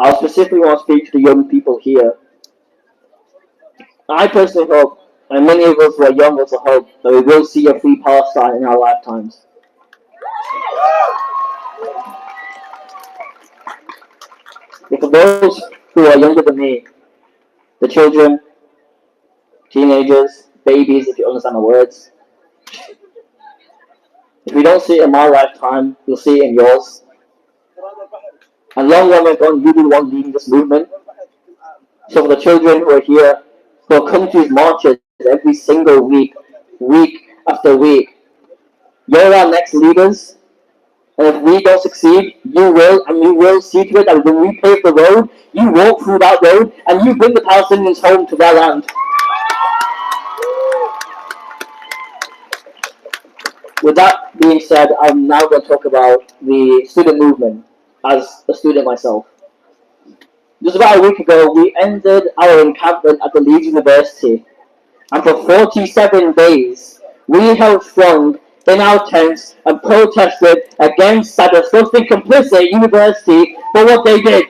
I specifically want to speak to the young people here. I personally hope, and many of us who are young also hope, that we will see a free Palestine in our lifetimes. But for those who are younger than me, the children, teenagers, babies, if you understand my words, If you don't see it in my lifetime, you'll see it in yours. And long when we're gone, you'll be the one leading this movement. So for the children who are here, who will come to these marches every single week, week after week, you're our next leaders. And if we don't succeed, you will, and you will see to it that when we pave the road, you walk through that road and you bring the Palestinians home to their land. With that being said, I'm now going to talk about the student movement as a student myself. Just about a week ago, we ended our encampment at the Leeds University, and for 47 days, we held strong in our tents and protested against that disgusting complicit university for what they did.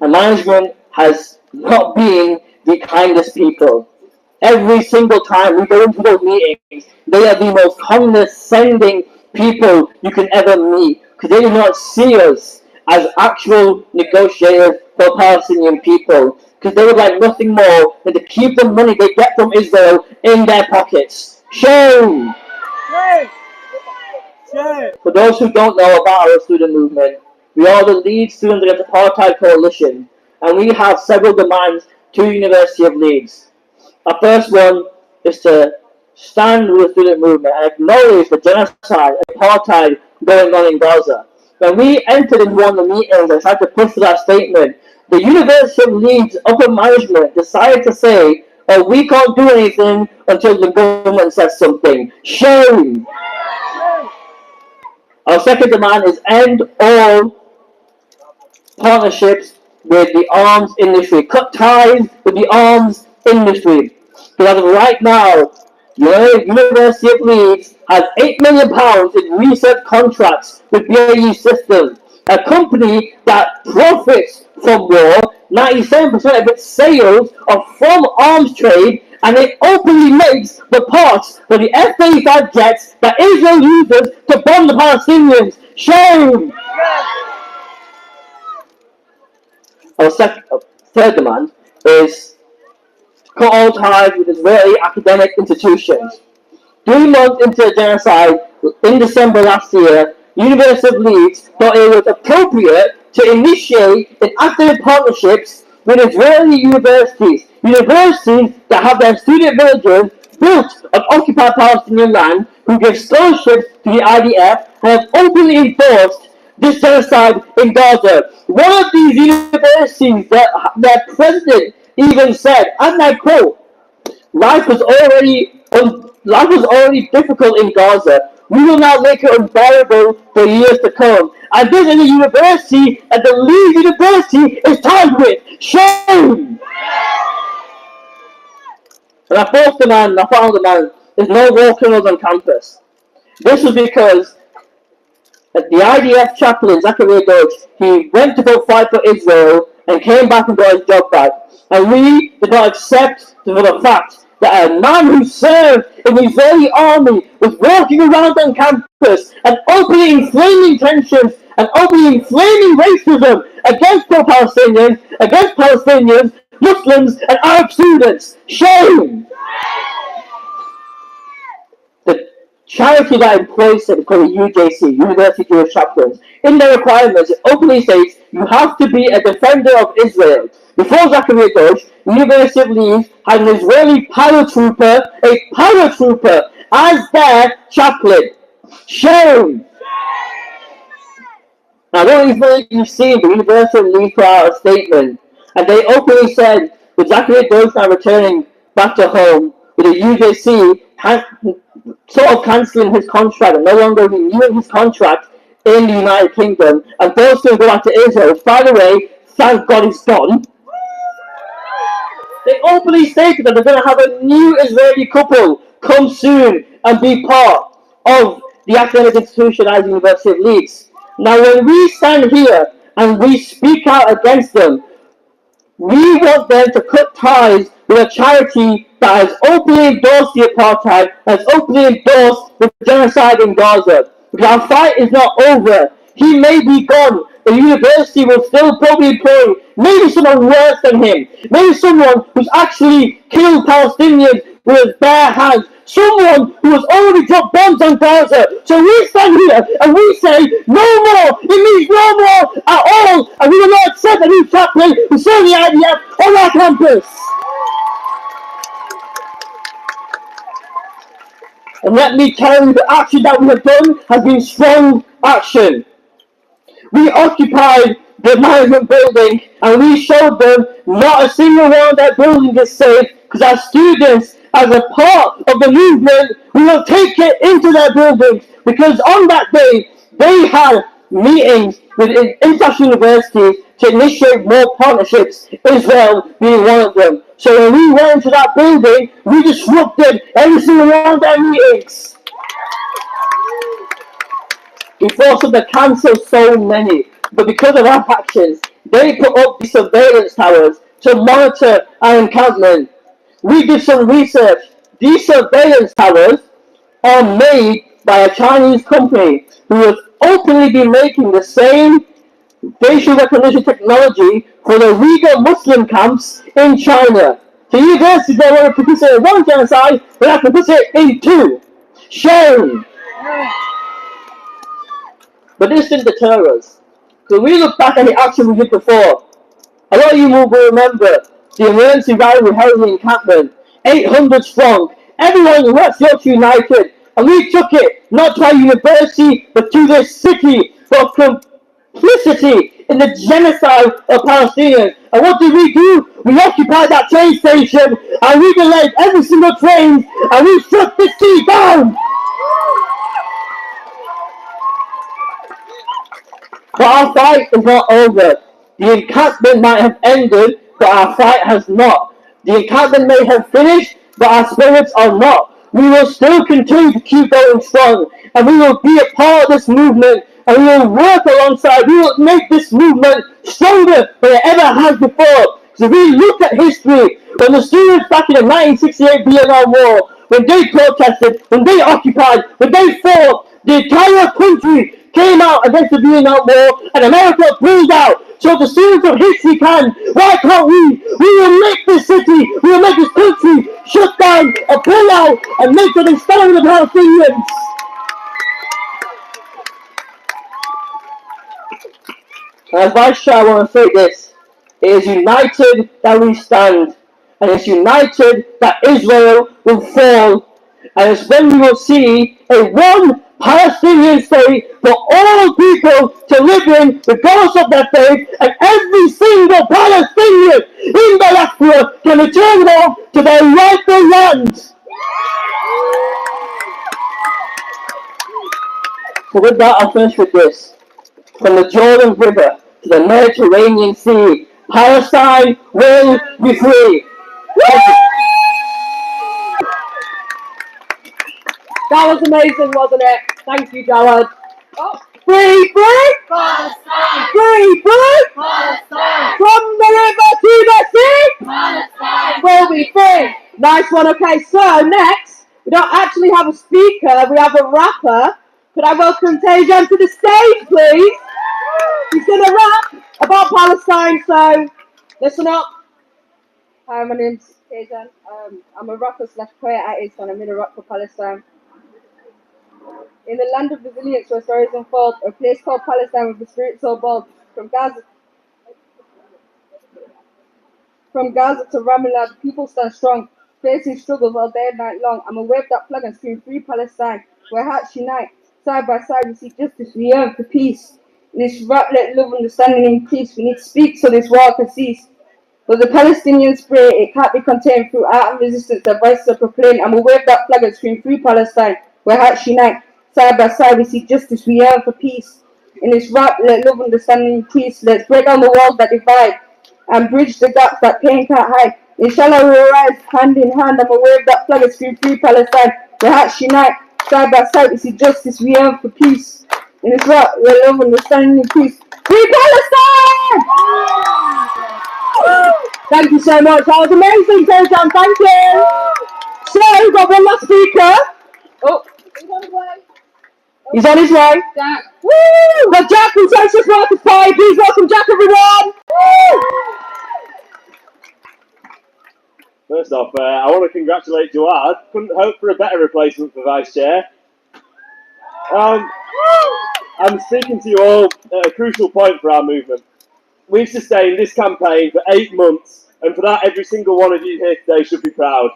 And management has not been the kindest people. Every single time we go into those meetings, they are the most condescending people you can ever meet, because they do not see us as actual negotiators for Palestinian people, because they would like nothing more than to keep the money they get from Israel in their pockets. Shame! For those who don't know about our student movement, we are the Leeds Students Against Apartheid Coalition, and we have several demands to the University of Leeds. Our first one is to stand with the student movement and acknowledge the genocide and apartheid going on in Gaza. When we entered into one of the meetings and tried to push for that statement, the University of Leeds upper management decided to say, oh, we can't do anything until the government says something. Shame! Our second demand is end all partnerships with the arms industry. Cut ties with the arms industry. Because as of right now, the University of Leeds has £8 million in research contracts with BAE Systems, a company that profits from war. 97% of its sales are from arms trade, and it openly makes the parts for the F-35 jets that Israel uses to bomb the Palestinians. Shame! Our third demand is cut all ties with Israeli academic institutions. 3 months into the genocide, in December last year, University of Leeds thought it was appropriate to initiate an academic partnerships with Israeli universities, universities that have their student villages built on occupied Palestinian land, who give scholarships to the IDF and have openly enforced this genocide in Gaza. One of these universities, their president even said, and I quote, life was already difficult in Gaza. We will now make it unbearable for years to come. And this is a university that the Leeds University is tied with. Shame! And our fourth demand, our final demand, is no war criminals on campus. This was because the IDF chaplain, Zachariah Dodge, he went to go fight for Israel and came back and got his job back. And we did not accept the fact that a man who served in the Israeli army was walking around on campus and openly inflaming tensions and openly inflaming racism against pro-Palestinians, against Palestinians, Muslims, and Arab students. Shame! The charity that employs it is called the UJC, University Jewish Chaplains. In their requirements, it openly states you have to be a defender of Israel. Before Zachariah Dodge, the University of Leeds had an Israeli paratrooper as their chaplain. Shame! Now, I don't even know if you've seen the University of Leeds put out a statement, and they openly said with Zachariah Dodge now returning back to home, with the UJC sort of cancelling his contract and no longer renewing his contract in the United Kingdom, and forced him to go back to Israel, which, by the way, thank God he's gone. They openly stated that they're going to have a new Israeli couple come soon and be part of the academic institution at the University of Leeds. Now, when we stand here and we speak out against them, we want them to cut ties with a charity that has openly endorsed the apartheid, has openly endorsed the genocide in Gaza. Because our fight is not over. He may be gone. The university will still probably employ maybe someone worse than him, maybe someone who's actually killed Palestinians with his bare hands, someone who has already dropped bombs on Gaza. So we stand here and we say, no more, it means no more at all, and we will not accept a new chaplain who serve the IDF on our campus. And let me tell you, the action that we have done has been strong action. We occupied the management building and we showed them not a single one of their buildings is safe, because our students, as a part of the movement, we will take it into their buildings, because on that day they had meetings with international universities to initiate more partnerships, Israel being one of them. So when we went into that building, we disrupted every single one of their meetings. We forced them to cancel so many, but because of our actions, they put up the surveillance towers to monitor our encampment. We did some research. These surveillance towers are made by a Chinese company who has openly been making the same facial recognition technology for the Uyghur Muslim camps in China. So you guys don't want to participate in one genocide, but have to participate in two. Shame! But this didn't deter us. Because we look back at the action we did before. A lot of you will remember the emergency rally we held in the encampment. 800 strong. Everyone in West Yorkshire united. And we took it, not to our university, but to this city, for complicity in the genocide of Palestinians. And what did we do? We occupied that train station, and we delayed every single train, and we shut the city down. But our fight is not over. The encampment might have ended, but our fight has not. The encampment may have finished, but our spirits are not. We will still continue to keep going strong, and we will be a part of this movement, and we will work alongside. We will make this movement stronger than it ever has before. So if we look at history, when the students back in the 1968 Vietnam War, when they protested, when they occupied, when they fought, the entire country came out against the Vietnam War, and America pulled out. So the students of history can, why can't we? We will make this city, we will make this country shut down and pull out and make them instead of the Palestinians. As Vice Chair, I want to say this. It is united that we stand, and it's united that Israel will fall. And it's when we will see a one Palestinian state for all people to live in, regardless of their faith, and every single Palestinian in diaspora can return home to their rightful land. So with that, I'll finish with this. From the Jordan River to the Mediterranean Sea, Palestine will be free. That was amazing, wasn't it? Thank you, Jawad. Oh. Free, free! Palestine! Free, free! Palestine! From the river to the sea! Palestine! We'll be free! Nice one. Okay, so next, we don't actually have a speaker, we have a rapper. Could I welcome Tajan to the stage, please? He's going to rap about Palestine, so listen up. Hi, my name's Tajan. I'm a rapper slash poet artist, and I'm in a rap for Palestine. In the land of resilience where stories unfold, a place called Palestine with the spirit so bold. From Gaza to Ramallah, the people stand strong, facing struggles all day and night long. I'ma wave that flag and scream free Palestine, where hearts unite. Side by side we see justice, we yearn for peace. In this rap, let love understanding increase. We need to speak so this war can cease. But the Palestinian spirit, it can't be contained. Through art and resistance, their voices are proclaimed. I'ma wave that flag and scream free Palestine, where hearts unite. Side by side we see justice, we yearn for peace. In this rap, let love understanding increase. Let's break down the walls that divide and bridge the gaps that pain can't hide. Inshallah we will rise hand in hand. I'ma wave that flag and scream free Palestine, where hearts unite. Side by side we see justice, we yearn for peace. In this rap, let love understanding increase. Free Palestine! Thank you so much. That was amazing, Tajan. Thank you. So we've got one last speaker. Oh, He's on his way. he's on his way. Jack. Woo! The Jack from Texas Rockets Party. Please welcome Jack, everyone. First off, I want to congratulate Joad. Couldn't hope for a better replacement for Vice Chair. I'm speaking to you all at a crucial point for our movement. We've sustained this campaign for 8 months, and for that every single one of you here today should be proud.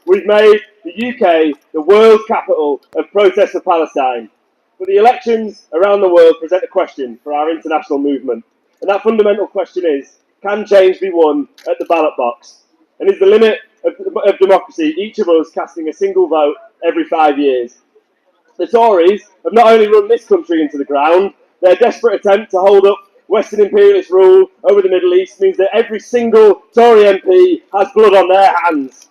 We've made the UK the world capital of protest for Palestine. But the elections around the world present a question for our international movement. And that fundamental question is, can change be won at the ballot box? And is the limit of democracy each of us casting a single vote every 5 years? The Tories have not only run this country into the ground, their desperate attempt to hold up Western imperialist rule over the Middle East means that every single Tory MP has blood on their hands.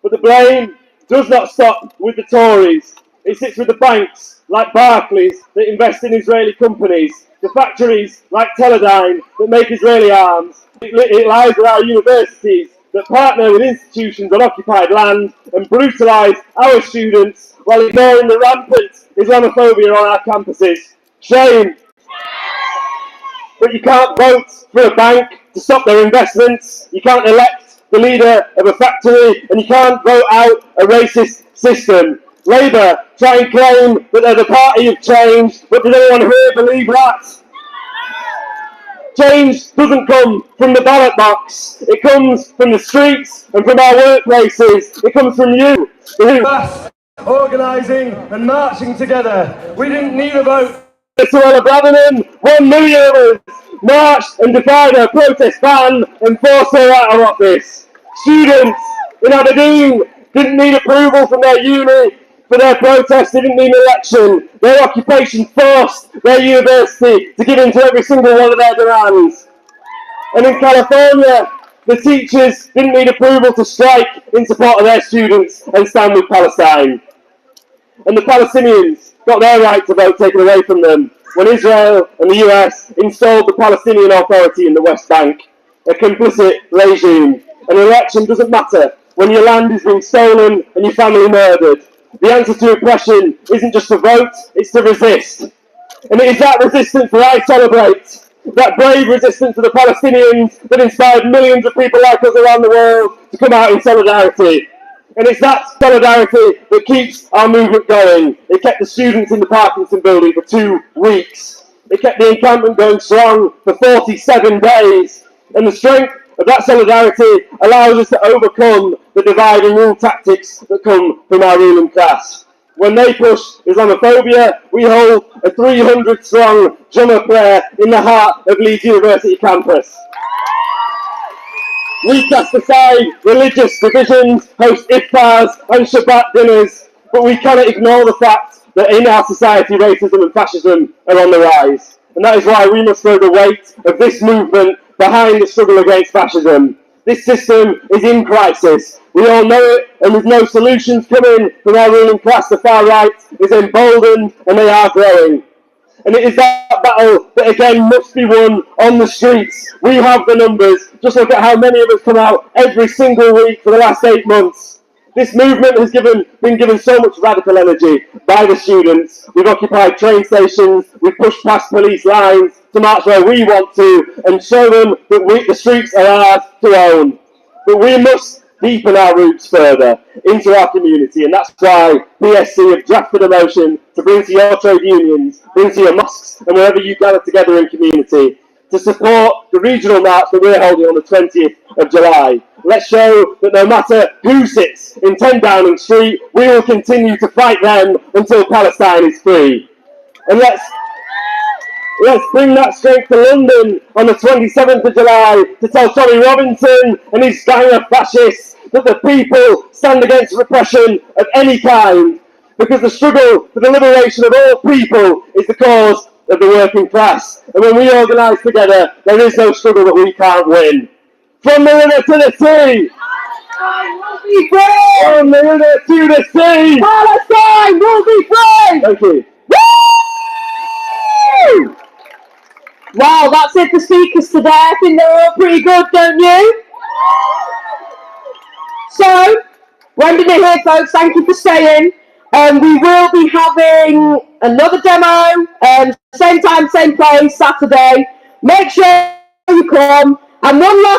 But the blame does not stop with the Tories. It sits with the banks like Barclays that invest in Israeli companies, the factories like Teledyne that make Israeli arms. It lies with our universities that partner with institutions on occupied land and brutalise our students while ignoring the rampant Islamophobia on our campuses. Shame! But you can't vote for a bank to stop their investments, you can't elect the leader of a factory, and you can't vote out a racist system. Labour try and claim that they're the party of change, but does anyone here believe that? Change doesn't come from the ballot box. It comes from the streets and from our workplaces. It comes from you. Us organising and marching together. We didn't need a vote. Suella Braverman, 1 million of us marched and defied her protest ban and forced her out of office. Students in Aberdeen didn't need approval from their uni for their protest, they didn't need an election. Their occupation forced their university to give in to every single one of their demands. And in California, the teachers didn't need approval to strike in support of their students and stand with Palestine. And the Palestinians got their right to vote taken away from them when Israel and the US installed the Palestinian Authority in the West Bank, a complicit regime. An election doesn't matter when your land is being stolen and your family murdered. The answer to oppression isn't just to vote, it's to resist. And it is that resistance that I celebrate, that brave resistance of the Palestinians that inspired millions of people like us around the world to come out in solidarity. And it's that solidarity that keeps our movement going. It kept the students in the Parkinson building for 2 weeks. It kept the encampment going strong for 47 days. And the strength of that solidarity allows us to overcome the divide and rule tactics that come from our ruling class. When they push Islamophobia, we hold a 300-strong drummer prayer in the heart of Leeds University campus. We cast aside religious divisions, host iftars and Shabbat dinners, but we cannot ignore the fact that in our society racism and fascism are on the rise. And that is why we must throw the weight of this movement behind the struggle against fascism. This system is in crisis. We all know it, and with no solutions coming from our ruling class, the far right is emboldened and they are growing. And it is that battle that again must be won on the streets. We have the numbers. Just look at how many of us come out every single week for the last 8 months. This movement has been given so much radical energy by the students. We've occupied train stations, we've pushed past police lines to march where we want to and show them that the streets are ours to own. But we must deepen our roots further into our community, and that's why PSC have drafted a motion to bring to your trade unions, bring to your mosques and wherever you gather together in community to support the regional march that we're holding on the 20th of July. Let's show that no matter who sits in 10 Downing Street, we will continue to fight them until Palestine is free. And let's bring that strength to London on the 27th of July to tell Tommy Robinson and his gang of fascists that the people stand against repression of any kind, because the struggle for the liberation of all people is the cause of the working class. And when we organise together, there is no struggle that we can't win. From the river to the sea! Palestine will be free! From the river to the sea! Palestine will be free! Thank you. Woo! Wow, that's it for speakers today. I think they're all pretty good, don't you? So, when did it here, folks? Thank you for staying. We will be having another demo, same time, same place, Saturday. Make sure you come. And one last